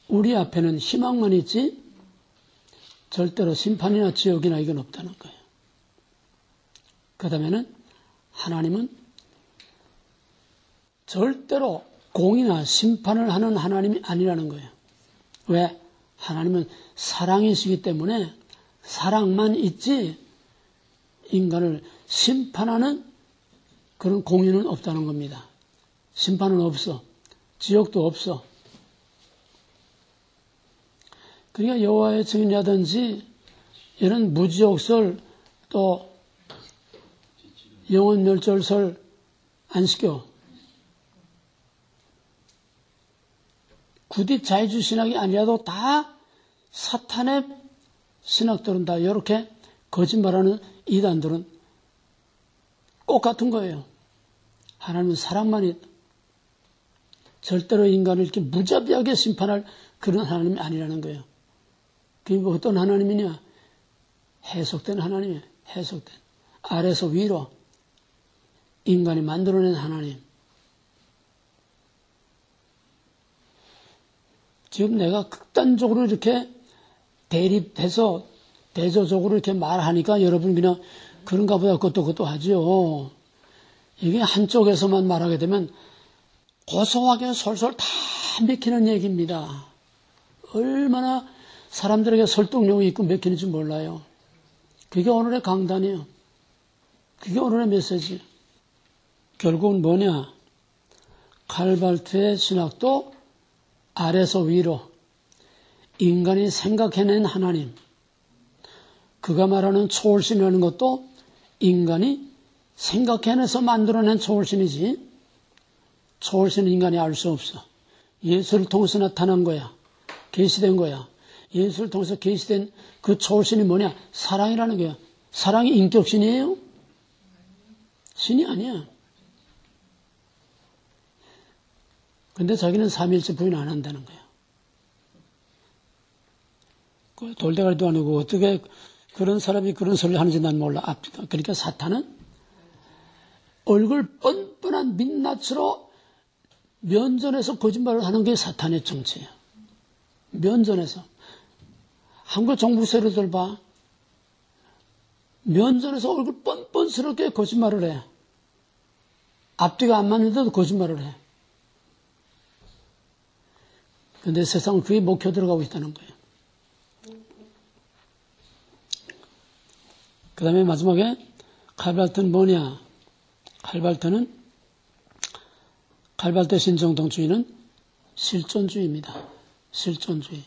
우리 앞에는 희망만 있지 절대로 심판이나 지옥이나 이건 없다는 거예요. 그 다음에는 하나님은 절대로 공이나 심판을 하는 하나님이 아니라는 거예요. 왜? 하나님은 사랑이시기 때문에 사랑만 있지 인간을 심판하는 그런 공의는 없다는 겁니다. 심판은 없어. 지옥도 없어. 그러니까 여호와의 증인이라든지 이런 무지옥설 또 영혼멸절설 안 시켜. 굳이 자유주의 신학이 아니라도 다 사탄의 신학들은 다 이렇게 거짓말하는 이단들은 꼭 같은 거예요. 하나님은 사랑만 있다. 절대로 인간을 이렇게 무자비하게 심판할 그런 하나님이 아니라는 거예요. 그게 어떤 하나님이냐? 해석된 하나님이에요. 해석된. 아래서 위로 인간이 만들어낸 하나님. 지금 내가 극단적으로 이렇게 대립해서 대조적으로 이렇게 말하니까 여러분 그냥 그런가 보다 그것도 하죠. 이게 한쪽에서만 말하게 되면 고소하게 솔솔 다 맥히는 얘기입니다. 얼마나 사람들에게 설득력이 있고 맥히는지 몰라요. 그게 오늘의 강단이에요. 그게 오늘의 메시지. 결국은 뭐냐? 칼발트의 신학도 아래서 위로 인간이 생각해낸 하나님, 그가 말하는 초월신이라는 것도 인간이 생각해내서 만들어낸 초월신이지 초월신은 인간이 알 수 없어. 예수를 통해서 나타난 거야. 계시된 거야. 예수를 통해서 계시된 그 초월신이 뭐냐? 사랑이라는 거야. 사랑이 인격신이에요? 신이 아니야. 근데 자기는 삼위일체 부인 안 한다는 거야. 그 돌대가리도 아니고 어떻게 그런 사람이 그런 소리를 하는지 난 몰라. 그러니까 사탄은 얼굴 뻔뻔한 민낯으로 면전에서 거짓말을 하는 게 사탄의 정체야. 면전에서. 한국 정부 세력들 봐. 면전에서 얼굴 뻔뻔스럽게 거짓말을 해. 앞뒤가 안 맞는데도 거짓말을 해. 근데 세상은 그게 먹혀 들어가고 있다는 거예요. 그 다음에 마지막에 칼발트는 뭐냐? 칼발트 신정통주의는 실존주의입니다. 실존주의.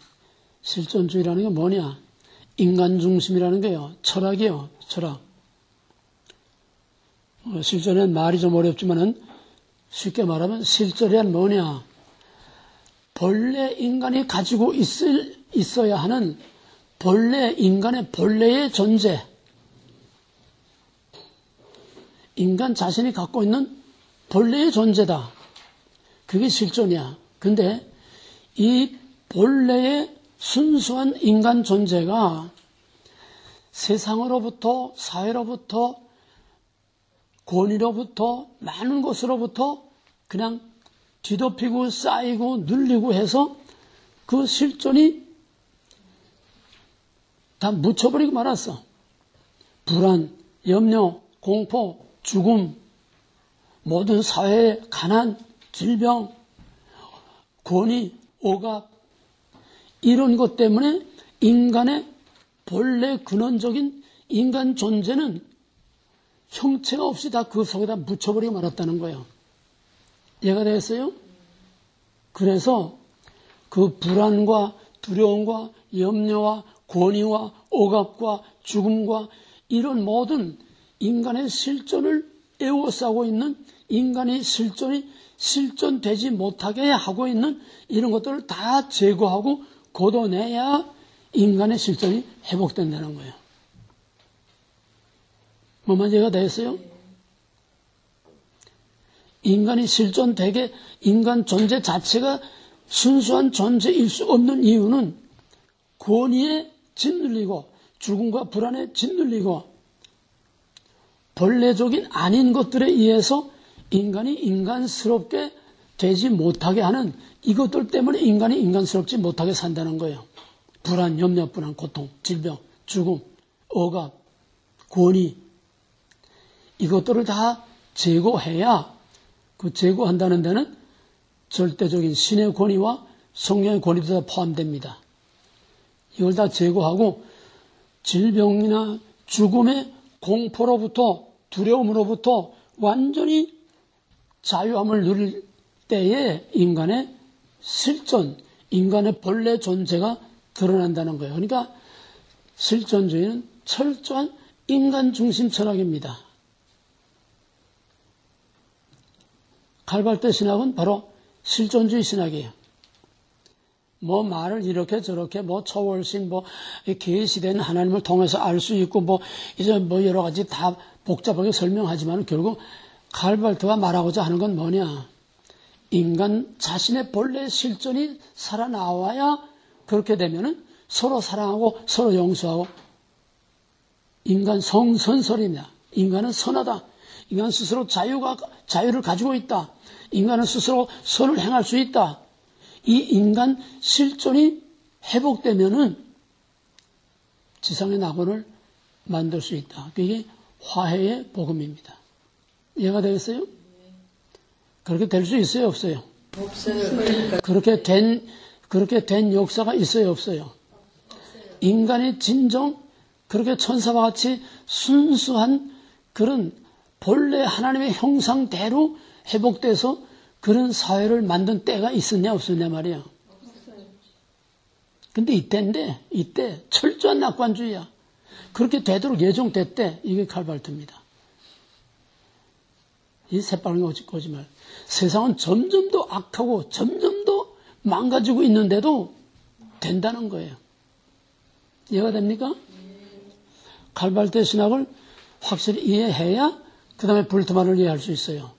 실존주의라는 게 뭐냐? 인간 중심이라는 게요. 철학이요. 철학. 실존은 말이 좀 어렵지만은 쉽게 말하면 실존이란 뭐냐? 본래 인간이 가지고 있어야 하는 본래 인간의 본래의 존재. 인간 자신이 갖고 있는 본래의 존재다. 그게 실존이야. 근데 이 본래의 순수한 인간 존재가 세상으로부터, 사회로부터, 권위로부터, 많은 것으로부터 그냥 뒤덮이고 쌓이고 눌리고 해서 그 실존이 다 묻혀버리고 말았어. 불안, 염려, 공포, 죽음, 모든 사회의 가난, 질병, 권위, 억압, 이런 것 때문에 인간의 본래 근원적인 인간 존재는 형체가 없이 다 그 속에다 묻혀버리고 말았다는 거예요. 이해가 되겠어요? 그래서 그 불안과 두려움과 염려와 권위와 억압과 죽음과 이런 모든 인간의 실존을 에워싸고 있는 인간의 실존이 실존되지 못하게 하고 있는 이런 것들을 다 제거하고 걷어내야 인간의 실존이 회복된다는 거예요. 뭐만 이해가 되겠어요? 인간이 실존되게 인간 존재 자체가 순수한 존재일 수 없는 이유는 권위에 짓눌리고 죽음과 불안에 짓눌리고 본래적인 아닌 것들에 의해서 인간이 인간스럽게 되지 못하게 하는 이것들 때문에 인간이 인간스럽지 못하게 산다는 거예요. 불안, 염려, 불안, 고통, 질병, 죽음, 억압, 권위 이것들을 다 제거해야 그 제거한다는 데는 절대적인 신의 권위와 성령의 권위도 다 포함됩니다. 이걸 다 제거하고 질병이나 죽음의 공포로부터 두려움으로부터 완전히 자유함을 누릴 때에 인간의 실존, 인간의 본래 존재가 드러난다는 거예요. 그러니까 실존주의는 철저한 인간 중심 철학입니다. 칼발트 신학은 바로 실존주의 신학이에요. 뭐 말을 이렇게 저렇게 뭐 초월신 뭐 계시된 하나님을 통해서 알 수 있고 뭐 이제 뭐 여러 가지 다 복잡하게 설명하지만 결국 칼발트가 말하고자 하는 건 뭐냐? 인간 자신의 본래 실존이 살아나와야 그렇게 되면은 서로 사랑하고 서로 용서하고 인간 성선설입니다. 인간은 선하다. 인간 스스로 자유를 가지고 있다. 인간은 스스로 선을 행할 수 있다. 이 인간 실존이 회복되면은 지상의 낙원을 만들 수 있다. 그게 화해의 복음입니다. 이해가 되겠어요? 그렇게 될 수 있어요, 없어요? 없어요. 그렇게 된 역사가 있어요, 없어요? 인간의 진정, 그렇게 천사와 같이 순수한 그런 본래 하나님의 형상대로 회복돼서 그런 사회를 만든 때가 있었냐, 없었냐 말이야. 근데 이때 철저한 낙관주의야. 그렇게 되도록 예정됐대. 이게 칼발트입니다. 이 새빨간 거짓말. 세상은 점점 더 악하고 점점 더 망가지고 있는데도 된다는 거예요. 이해가 됩니까? 칼발트의 신학을 확실히 이해해야 그 다음에 불트만을 이해할 수 있어요.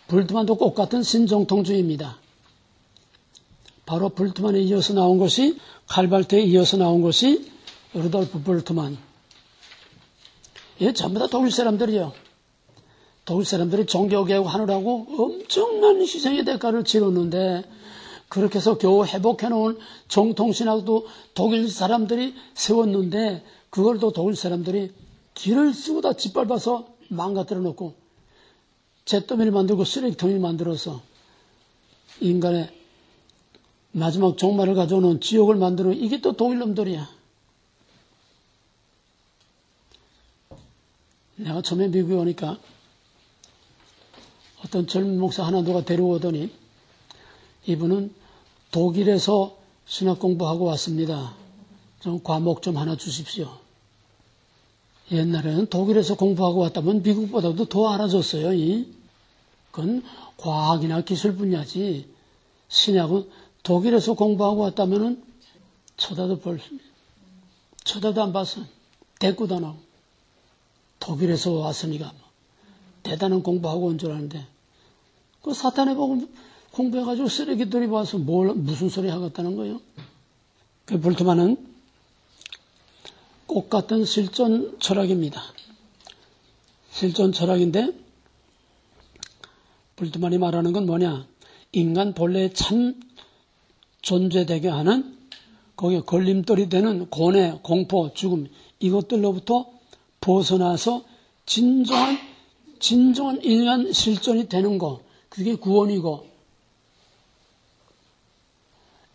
불트만도 똑같은 신정통주의입니다. 바로 불트만에 이어서 나온 것이 칼발트에 이어서 나온 것이 루돌프 불트만. 얘 전부 다 독일 사람들이요. 독일 사람들이 종교개혁 하느라고 엄청난 희생의 대가를 치렀는데 그렇게 해서 겨우 회복해놓은 정통신학도 독일 사람들이 세웠는데 그걸 또 독일 사람들이 길을 쓰고 다 짓밟아서 망가뜨려 놓고 잿더미를 만들고 쓰레기통을 만들어서 인간의 마지막 종말을 가져오는 지옥을 만드는 이게 또 독일 놈들이야. 내가 처음에 미국에 오니까 어떤 젊은 목사 하나 누가 데려오더니 이분은 독일에서 신학 공부하고 왔습니다. 좀 과목 좀 하나 주십시오. 옛날에는 독일에서 공부하고 왔다면 미국보다도 더 알아줬어요. 그건 과학이나 기술 분야지. 신학은 독일에서 공부하고 왔다면은 쳐다도 안 봤어. 대꾸도 안 하고. 독일에서 왔으니까 대단한 공부하고 온 줄 아는데 그 사탄의 복음 공부해가지고 쓰레기들이 와서 무슨 소리 하겠다는 거예요. 그 볼트만은 꽃 같은 실존 철학입니다. 실존 철학인데 볼트만이 말하는 건 뭐냐? 인간 본래의 참 존재되게 하는 거기에 걸림돌이 되는 고뇌, 공포, 죽음 이것들로부터 벗어나서 진정한 인간 실존이 되는 거 그게 구원이고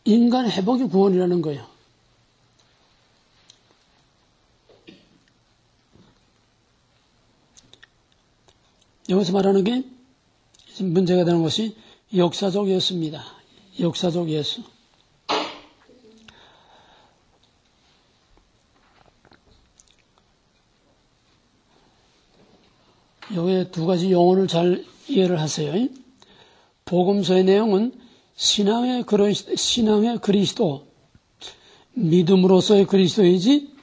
인간 회복이 구원이라는 거예요. 여기서 말하는 게 문제가 되는 것이 역사적 예수입니다. 역사적 예수. 여기에 두 가지 용어를 잘 이해를 하세요. 복음서의 내용은 신앙의 그리스도, 믿음으로서의 그리스도이지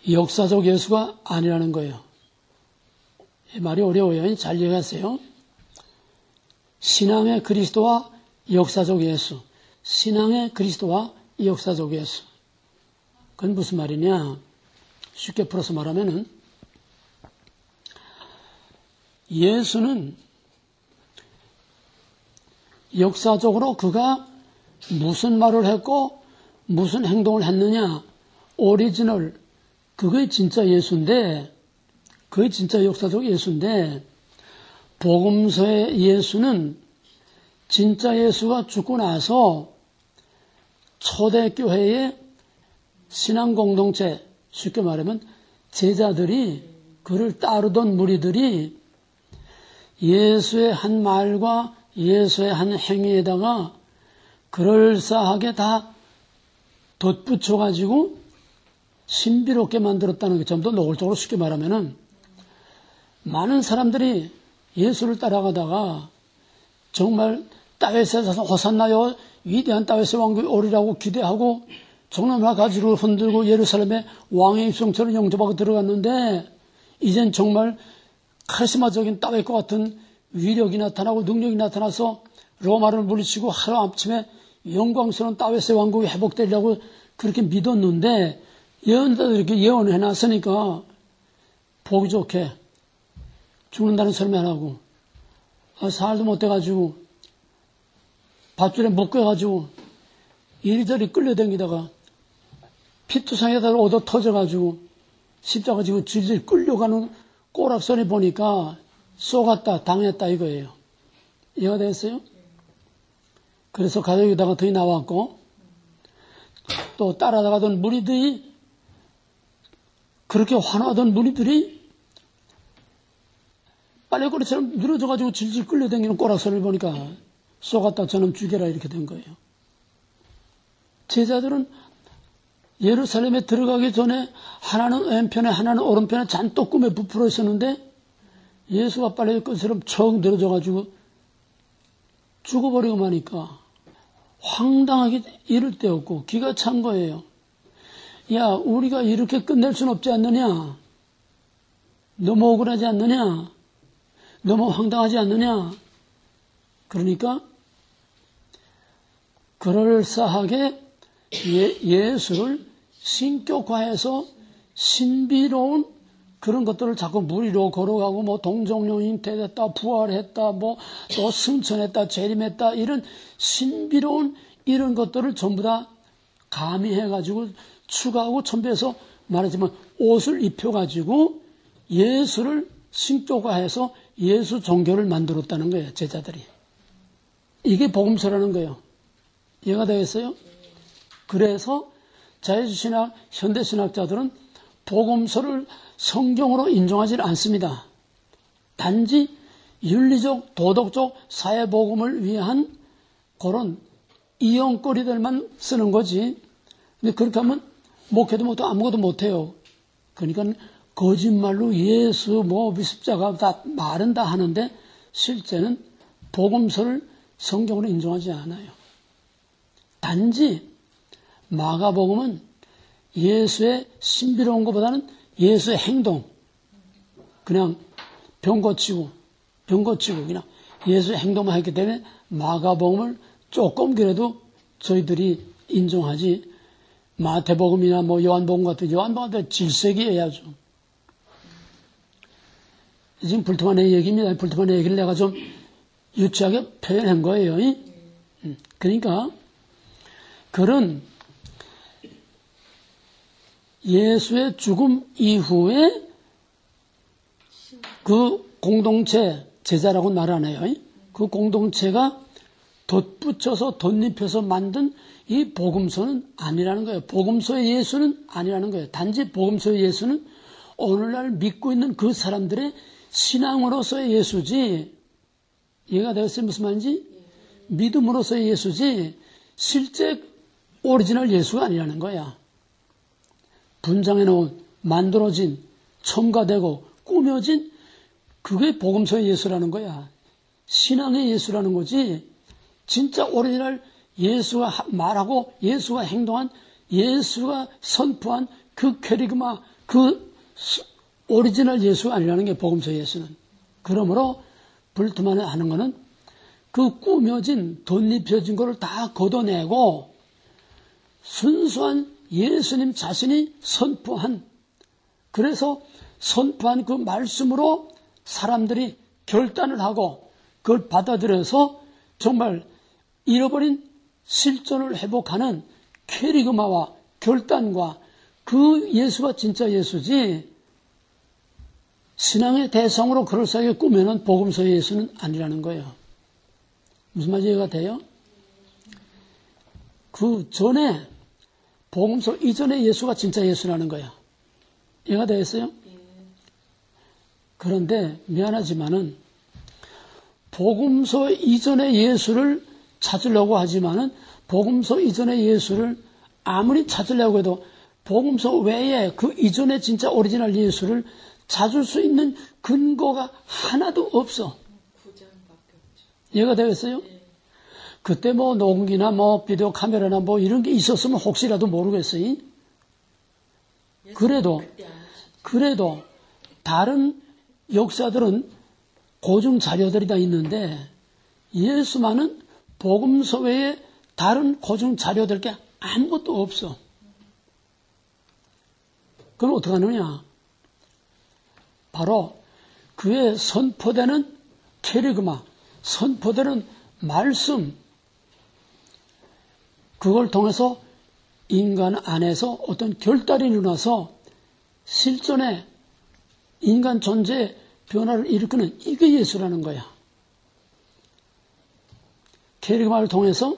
역사적 예수가 아니라는 거예요. 말이 어려워요. 잘 이해하세요. 신앙의 그리스도와 역사적 예수. 신앙의 그리스도와 역사적 예수. 그건 무슨 말이냐? 쉽게 풀어서 말하면은 예수는 역사적으로 그가 무슨 말을 했고 무슨 행동을 했느냐 오리지널 그게 진짜 예수인데 그게 진짜 역사적 예수인데 복음서의 예수는 진짜 예수가 죽고 나서 초대교회의 신앙공동체 쉽게 말하면 제자들이 그를 따르던 무리들이 예수의 한 말과 예수의 한 행위에다가 그럴싸하게 다 덧붙여가지고 신비롭게 만들었다는 게 좀 더 노골적으로 쉽게 말하면은 많은 사람들이 예수를 따라가다가 정말 다윗의 호산나요 위대한 다윗의 왕국이 오리라고 기대하고 정말 가지를 흔들고 예루살렘에 왕의 입성처럼 영접하고 들어갔는데 이젠 정말 카리스마적인 다윗과 같은 위력이 나타나고 능력이 나타나서 로마를 물리치고 하루아침에 영광스러운 다윗의 왕국이 회복되리라고 그렇게 믿었는데 예언자들이 이렇게 예언을 해놨으니까 보기 좋게 죽는다는 소리만 안 하고 살도 못 돼가지고 밧줄에 묶여가지고 이리저리 끌려다니다가 피투성에다 얻어 터져가지고 십자가 지고 질질 끌려가는 꼬락선이 보니까 쏘갔다 당했다 이거예요. 이해가 됐어요? 그래서 가족에다가 더이 나왔고 또 따라가던 무리들이 그렇게 환호하던 무리들이 빨래거리처럼 늘어져가지고 질질 끌려다니는 꼬락선을 보니까 쏘갔다 저놈 죽여라 이렇게 된 거예요. 제자들은 예루살렘에 들어가기 전에 하나는 왼편에 하나는 오른편에 잔뜩 꿈에 부풀어 있었는데 예수가 빨래거리처럼 척 늘어져가지고 죽어버리고 마니까 황당하게 이를 데 없고 기가 찬 거예요. 야, 우리가 이렇게 끝낼 순 없지 않느냐? 너무 억울하지 않느냐? 너무 황당하지 않느냐? 그러니까 그럴싸하게 예수를 신격화해서 신비로운 그런 것들을 자꾸 무리로 걸어가고 뭐 동정령 잉태됐다, 부활했다, 뭐 또 승천했다, 재림했다 이런 신비로운 이런 것들을 전부 다 가미해가지고 추가하고 첨부해서 말하지만 옷을 입혀가지고 예수를 신격화해서 예수 종교를 만들었다는 거예요, 제자들이. 이게 복음서라는 거예요. 이해가 되겠어요? 그래서 자유주의신학, 현대신학자들은 복음서를 성경으로 인정하지 않습니다. 단지 윤리적, 도덕적, 사회복음을 위한 그런 이용거리들만 쓰는 거지. 근데 그렇게 하면 목회도 못하고 아무것도 못해요. 그러니까 거짓말로 예수, 십자가 다 말은 다 하는데 실제는 복음서를 성경으로 인정하지 않아요. 단지 마가복음은 예수의 신비로운 것보다는 예수의 행동, 그냥 병 고치고 그냥 예수의 행동만 했기 때문에 마가복음을 조금 그래도 저희들이 인정하지, 마태복음이나 뭐 요한복음 같은 질색이어야죠. 지금 불통한의 얘기입니다. 불통한의 얘기를 내가 좀 유치하게 표현한 거예요. 그러니까 그런 예수의 죽음 이후에 그 공동체, 제자라고 말하네요. 그 공동체가 덧붙여서 덧입혀서 만든 이 복음서는 아니라는 거예요. 복음서의 예수는 아니라는 거예요. 단지 복음서의 예수는 오늘날 믿고 있는 그 사람들의 신앙으로서의 예수지, 이해가 되었어요? 무슨 말인지? 믿음으로서의 예수지 실제 오리지널 예수가 아니라는 거야. 분장해 놓은, 만들어진, 첨가되고 꾸며진 그게 복음서의 예수라는 거야. 신앙의 예수라는 거지 진짜 오리지널 예수가 말하고 예수가 행동한, 예수가 선포한 그 캐리그마, 그 오리지널 예수가 아니라는 게 복음서의 예수는. 그러므로 불투만에 하는 거는 그 꾸며진, 덧입혀진 거를 다 걷어내고 순수한 예수님 자신이 선포한, 그래서 선포한 그 말씀으로 사람들이 결단을 하고 그걸 받아들여서 정말 잃어버린 실존을 회복하는 캐리그마와 결단과 그 예수가 진짜 예수지, 신앙의 대상으로 그럴싸하게 꾸며놓은 복음서의 예수는 아니라는 거예요. 무슨 말인지 이해가 돼요? 그 전에, 복음서 이전의 예수가 진짜 예수라는 거야. 이해가 되겠어요? 그런데 미안하지만은 복음서 이전의 예수를 찾으려고 하지만은 복음서 이전의 예수를 아무리 찾으려고 해도 복음서 외에 그 이전의 진짜 오리지널 예수를 찾을 수 있는 근거가 하나도 없어. 이해가 되겠어요? 그때 뭐 녹음기나 뭐 비디오 카메라나 뭐 이런 게 있었으면 혹시라도 모르겠어요. 그래도 다른 역사들은 고증 자료들이 다 있는데 예수만은 복음서 외에 다른 고증 자료들 게 아무것도 없어. 그럼 어떻게 하느냐? 바로 그의 선포되는 캐리그마, 선포되는 말씀, 그걸 통해서 인간 안에서 어떤 결단이 일어나서 실존의 인간 존재의 변화를 일으키는 이게 예수라는 거야. 캐리그마를 통해서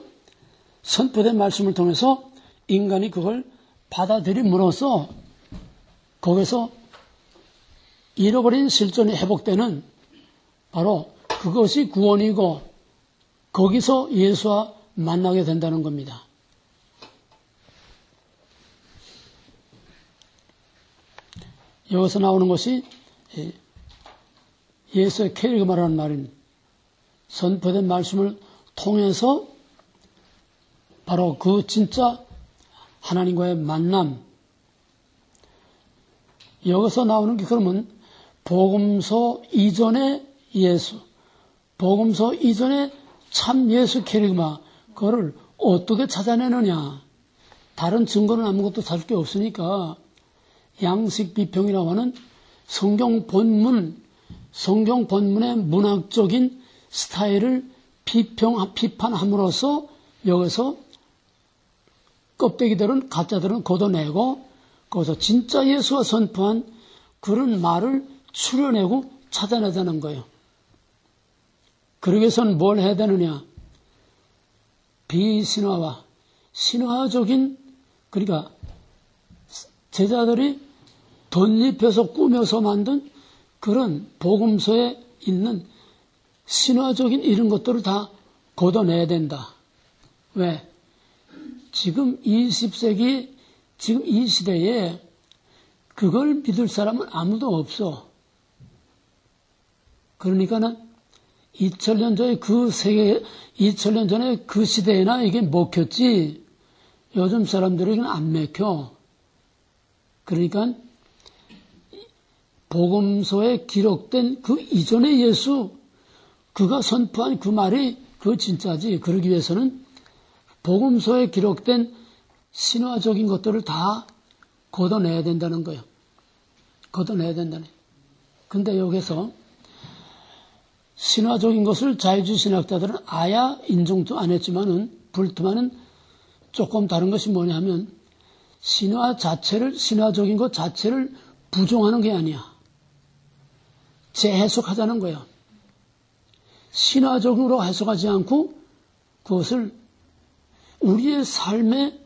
선포된 말씀을 통해서 인간이 그걸 받아들임으로써 거기서 잃어버린 실존이 회복되는 바로 그것이 구원이고 거기서 예수와 만나게 된다는 겁니다. 여기서 나오는 것이 예수의 캐리그마라는 말입니다. 선포된 말씀을 통해서 바로 그 진짜 하나님과의 만남. 여기서 나오는 게 그러면 복음서 이전의 예수, 복음서 이전의 참 예수 캐리그마, 그거를 어떻게 찾아내느냐. 다른 증거는 아무것도 찾을 게 없으니까 양식 비평이라고 하는 성경 본문의 문학적인 스타일을 비판함으로써 여기서 껍데기들은, 가짜들은 걷어내고 거기서 진짜 예수가 선포한 그런 말을 추려내고 찾아내자는 거예요. 그러기 위해서는 뭘 해야 되느냐? 비신화와 신화적인, 그러니까 제자들이 덧입혀서 꾸며서 만든 그런 복음서에 있는 신화적인 이런 것들을 다 걷어내야 된다. 왜? 지금 20세기, 지금 이 시대에 그걸 믿을 사람은 아무도 없어. 그러니까는 2000년 전에 그 세계, 2000년 전에 그 시대에나 이게 먹혔지, 요즘 사람들에게는 안 먹혀. 그러니까 복음서에 기록된 그 이전의 예수, 그가 선포한 그 말이 그 진짜지. 그러기 위해서는 복음서에 기록된 신화적인 것들을 다 걷어내야 된다는 거예요. 걷어내야 된다네. 근데 여기서 신화적인 것을 자유주의 신학자들은 아야 인정도 안 했지만은 불투만은 조금 다른 것이 뭐냐 하면 신화적인 것 자체를 부정하는 게 아니야. 재해석하자는 거야. 신화적으로 해석하지 않고 그것을 우리의 삶에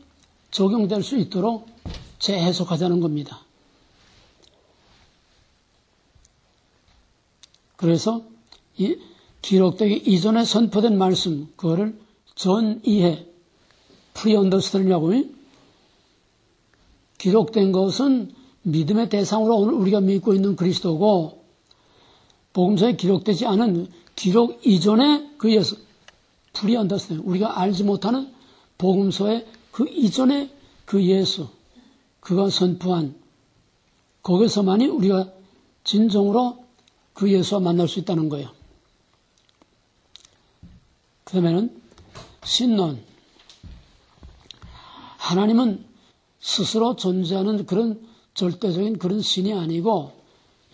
적용될 수 있도록 재해석하자는 겁니다. 그래서 이 기록되기 이전에 선포된 말씀, 그거를 전이해, 프리언더스탠이라고. 기록된 것은 믿음의 대상으로 오늘 우리가 믿고 있는 그리스도고, 복음서에 기록되지 않은 기록 이전에 그 예수, 프리언더스탠, 우리가 알지 못하는 복음서의 그 이전에 그 예수, 그가 선포한, 거기서만이 우리가 진정으로 그 예수와 만날 수 있다는 거예요. 그 다음에는 신론. 하나님은 스스로 존재하는 그런 절대적인 그런 신이 아니고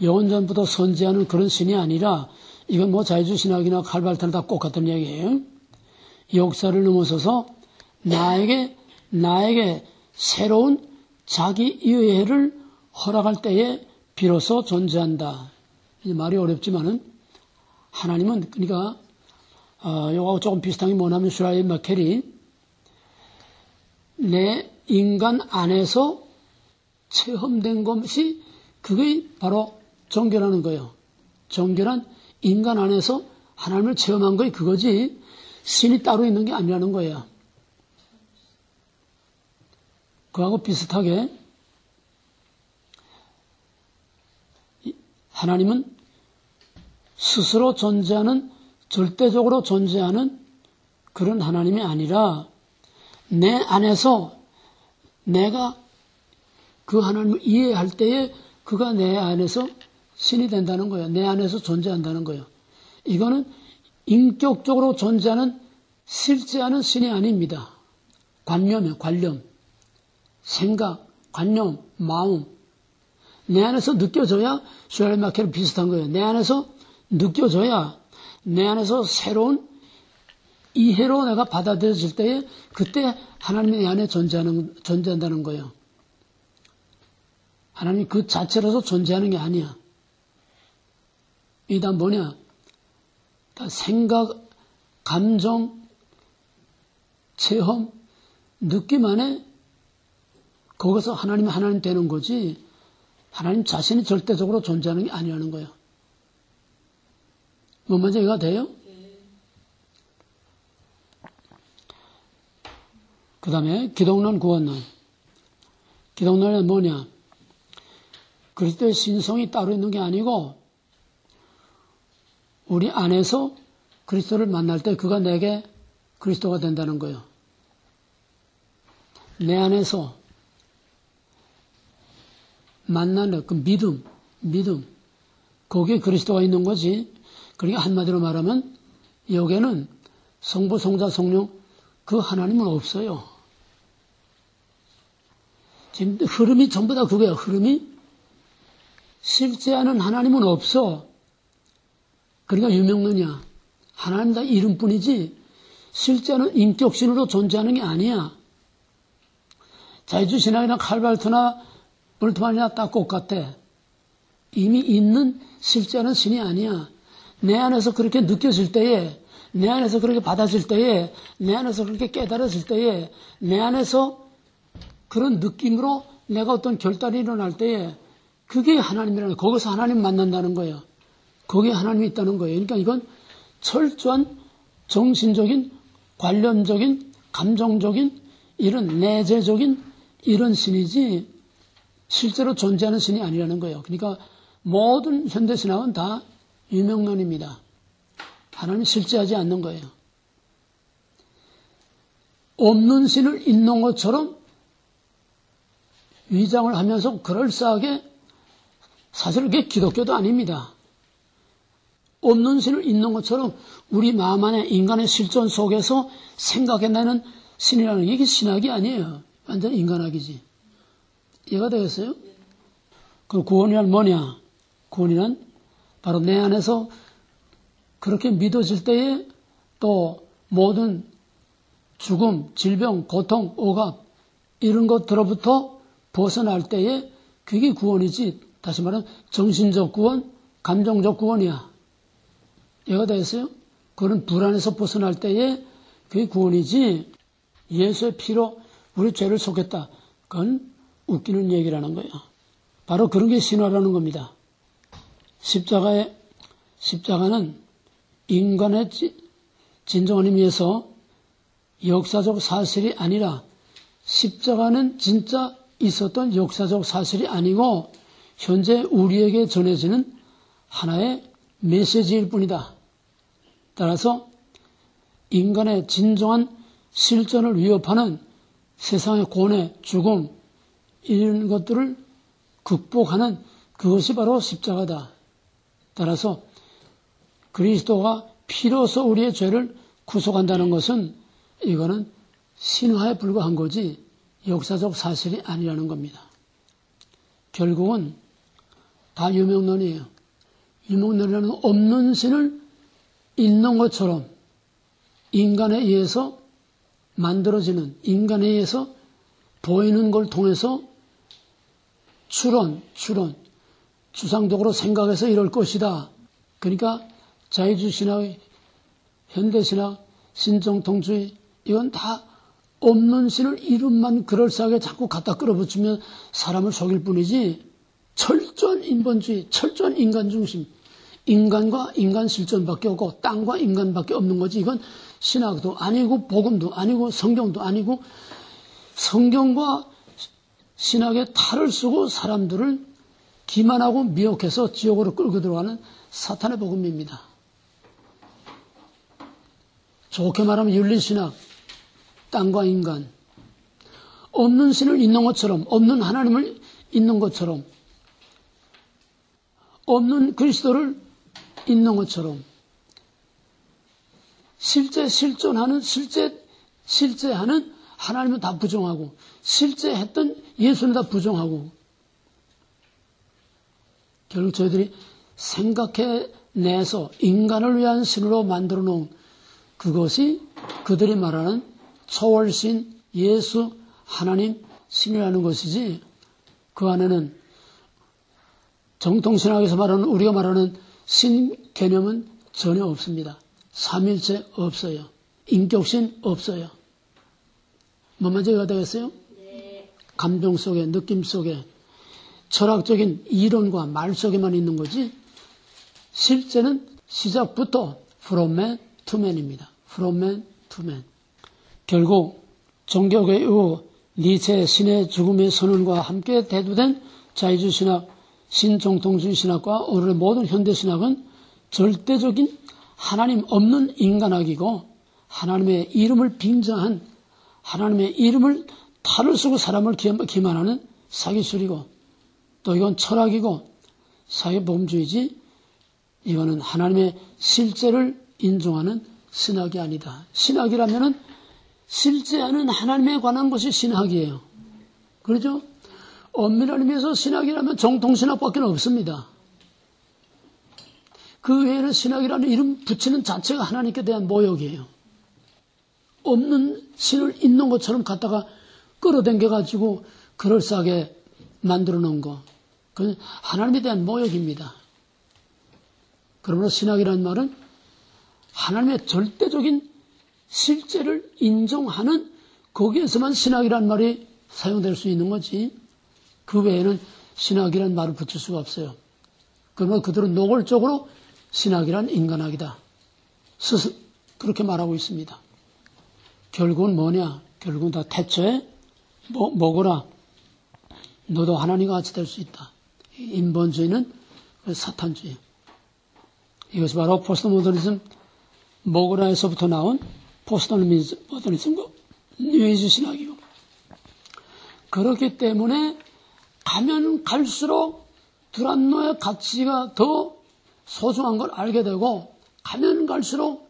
영원전부터 선지하는 그런 신이 아니라 이건 뭐 자유주의 신학이나 칼발트나 다 똑같은 이야기예요. 역사를 넘어서서 나에게 새로운 자기 이해를 허락할 때에 비로소 존재한다. 말이 어렵지만은 하나님은 그러니까 이거하고 조금 비슷한 게 뭐냐면 슈라이 마켈이 내 인간 안에서 체험된 것이 그게 바로 종교라는 거예요. 종교란 인간 안에서 하나님을 체험한 거이 그거지 신이 따로 있는 게 아니라는 거예요. 그거하고 비슷하게 하나님은 스스로 존재하는 절대적으로 존재하는 그런 하나님이 아니라 내 안에서 내가 그 하나님을 이해할 때에 그가 내 안에서 신이 된다는 거예요. 내 안에서 존재한다는 거예요. 이거는 인격적으로 존재하는 실제하는 신이 아닙니다. 관념이에요. 관념. 생각, 관념, 마음. 내 안에서 느껴져야 슈알마케랑 비슷한 거예요. 내 안에서 느껴져야 내 안에서 새로운 이해로 내가 받아들여질 때에 그때 하나님이 내 안에 존재한다는 거예요. 하나님이 그 자체로서 존재하는 게 아니야. 이다 뭐냐? 다 생각, 감정, 체험, 느낌 안에 거기서 하나님이 하나님 되는 거지 하나님 자신이 절대적으로 존재하는 게 아니라는 거예요. 뭔 말인지 이해가 돼요? 그 다음에 기독론, 구원론. 기독론은 뭐냐? 그리스도의 신성이 따로 있는 게 아니고 우리 안에서 그리스도를 만날 때 그가 내게 그리스도가 된다는 거예요. 내 안에서 만나는 그 믿음. 거기에 그리스도가 있는 거지. 그러니까 한마디로 말하면 여기에는 성부, 성자, 성령 그 하나님은 없어요. 지금 흐름이 전부 다 그거야. 흐름이 실제하는 하나님은 없어. 그러니까 유명론이야. 하나님 다 이름뿐이지 실제는 인격신으로 존재하는 게 아니야. 자유주의 신학이나 칼발트나 볼트만이나 딱 똑같아. 이미 있는 실제는 신이 아니야. 내 안에서 그렇게 느껴질 때에, 내 안에서 그렇게 받아질 때에, 내 안에서 그렇게 깨달아질 때에, 내 안에서 그런 느낌으로 내가 어떤 결단이 일어날 때에 그게 하나님이라는 거예요. 거기서 하나님 만난다는 거예요. 거기에 하나님이 있다는 거예요. 그러니까 이건 철저한 정신적인, 관념적인, 감정적인 이런 내재적인 이런 신이지 실제로 존재하는 신이 아니라는 거예요. 그러니까 모든 현대신학은 다 유명론입니다. 하나님이 실제하지 않는 거예요. 없는 신을 있는 것처럼 위장을 하면서 그럴싸하게 사실 그게 기독교도 아닙니다. 없는 신을 있는 것처럼 우리 마음 안에 인간의 실존 속에서 생각해내는 신이라는 게 이게 신학이 아니에요. 완전 인간학이지. 이해가 되겠어요? 그 구원이란 뭐냐? 구원이란 바로 내 안에서 그렇게 믿어질 때에 또 모든 죽음, 질병, 고통, 억압 이런 것들로부터 벗어날 때에 그게 구원이지. 다시 말하면 정신적 구원, 감정적 구원이야. 이해가 되겠어요? 그런 불안에서 벗어날 때에 그게 구원이지. 예수의 피로 우리 죄를 속였다. 그건 웃기는 얘기라는 거예요. 바로 그런 게 신화라는 겁니다. 십자가는 인간의 진정한 의미에서 역사적 사실이 아니라 십자가는 진짜 있었던 역사적 사실이 아니고 현재 우리에게 전해지는 하나의 메시지일 뿐이다. 따라서 인간의 진정한 실존을 위협하는 세상의 고뇌, 죽음 이런 것들을 극복하는 그것이 바로 십자가다. 따라서 그리스도가 피로서 우리의 죄를 구속한다는 것은 이거는 신화에 불과한 거지 역사적 사실이 아니라는 겁니다. 결국은 다 유명론이에요. 유명론이라는 없는 신을 있는 것처럼 인간에 의해서 만들어지는, 인간에 의해서 보이는 걸 통해서 추론, 추상적으로 생각해서 이럴 것이다. 그러니까 자유주의신학, 현대신학, 신정통주의 이건 다 없는 신을 이름만 그럴싸하게 자꾸 갖다 끌어붙이면 사람을 속일 뿐이지 철저한 인본주의, 철저한 인간중심, 인간과 인간 실존밖에 없고 땅과 인간밖에 없는 거지. 이건 신학도 아니고 복음도 아니고 성경도 아니고 성경과 신학의 탈을 쓰고 사람들을 기만하고 미혹해서 지옥으로 끌고 들어가는 사탄의 복음입니다. 좋게 말하면 윤리신학, 땅과 인간, 없는 신을 있는 것처럼, 없는 하나님을 있는 것처럼, 없는 그리스도를 있는 것처럼, 실존하는, 실제하는 하나님은 다 부정하고, 실제했던 예수는 다 부정하고, 결국 저희들이 생각해내서 인간을 위한 신으로 만들어 놓은 그것이 그들이 말하는 초월신, 예수, 하나님, 신이라는 것이지 그 안에는 정통신학에서 말하는 우리가 말하는 신 개념은 전혀 없습니다. 삼일체 없어요. 인격신 없어요. 뭐만 제가 되겠어요? 네. 감정 속에, 느낌 속에 철학적인 이론과 말 속에만 있는 거지 실제는 시작부터 from man to man입니다. from man to man. 결국 종교계 이후 니체의 신의 죽음의 선언과 함께 대두된 자유주의신학, 신정통주의 신학과 오늘의 모든 현대신학은 절대적인 하나님 없는 인간학이고 하나님의 이름을 빙자한 하나님의 이름을 탈을 쓰고 사람을 기만하는 사기술이고 또 이건 철학이고 사회복음주의지 이거는 하나님의 실제를 인정하는 신학이 아니다. 신학이라면은 실제하는 하나님에 관한 것이 신학이에요. 그렇죠? 엄밀한 의미에서 신학이라면 정통신학밖에 없습니다. 그 외에는 신학이라는 이름 붙이는 자체가 하나님께 대한 모욕이에요. 없는 신을 있는 것처럼 갖다가 끌어당겨가지고 그럴싸하게 만들어 놓은 거. 그건 하나님에 대한 모욕입니다. 그러므로 신학이라는 말은 하나님의 절대적인 실제를 인정하는 거기에서만 신학이라는 말이 사용될 수 있는 거지. 그 외에는 신학이라는 말을 붙일 수가 없어요. 그러면 그들은 노골적으로 신학이란 인간학이다. 스스로 그렇게 말하고 있습니다. 결국은 뭐냐? 결국은 다 태초에 먹어라. 너도 하나님과 같이 될 수 있다. 인본주의는 사탄주의. 이것이 바로 포스트모더니즘 먹으라에서부터 나온 포스트모더니즘과 뉴에이지 신학이고 그렇기 때문에 가면 갈수록 두란노의 가치가 더 소중한 걸 알게 되고 가면 갈수록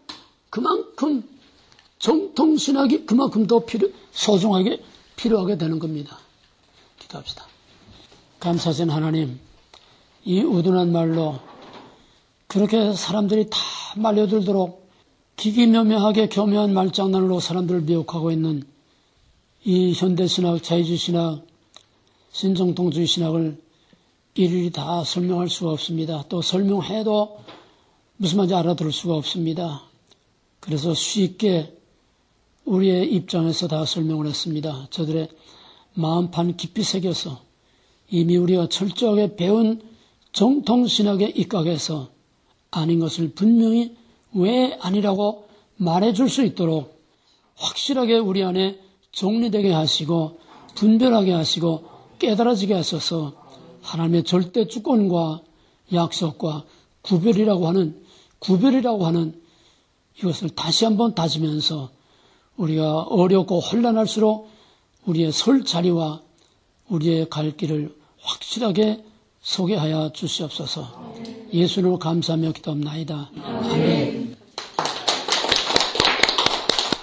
그만큼 정통신학이 그만큼 더 소중하게 필요하게 되는 겁니다. 기도합시다. 감사하신 하나님, 이 우둔한 말로 그렇게 사람들이 다 말려들도록 기기묘묘하게 교묘한 말장난으로 사람들을 미혹하고 있는 이 현대신학, 자유주의신학, 신정통주의 신학을 일일이 다 설명할 수가 없습니다. 또 설명해도 무슨 말인지 알아들을 수가 없습니다. 그래서 쉽게 우리의 입장에서 다 설명을 했습니다. 저들의 마음판 깊이 새겨서 이미 우리가 철저하게 배운 정통신학에 입각해서 아닌 것을 분명히 왜 아니라고 말해줄 수 있도록 확실하게 우리 안에 정리되게 하시고 분별하게 하시고 깨달아지게 하셔서 하나님의 절대 주권과 약속과 구별이라고 하는 이것을 다시 한번 다지면서 우리가 어렵고 혼란할수록 우리의 설 자리와 우리의 갈 길을 확실하게 소개하여 주시옵소서. 예수님을 감사하며 기도합나이다. 아멘.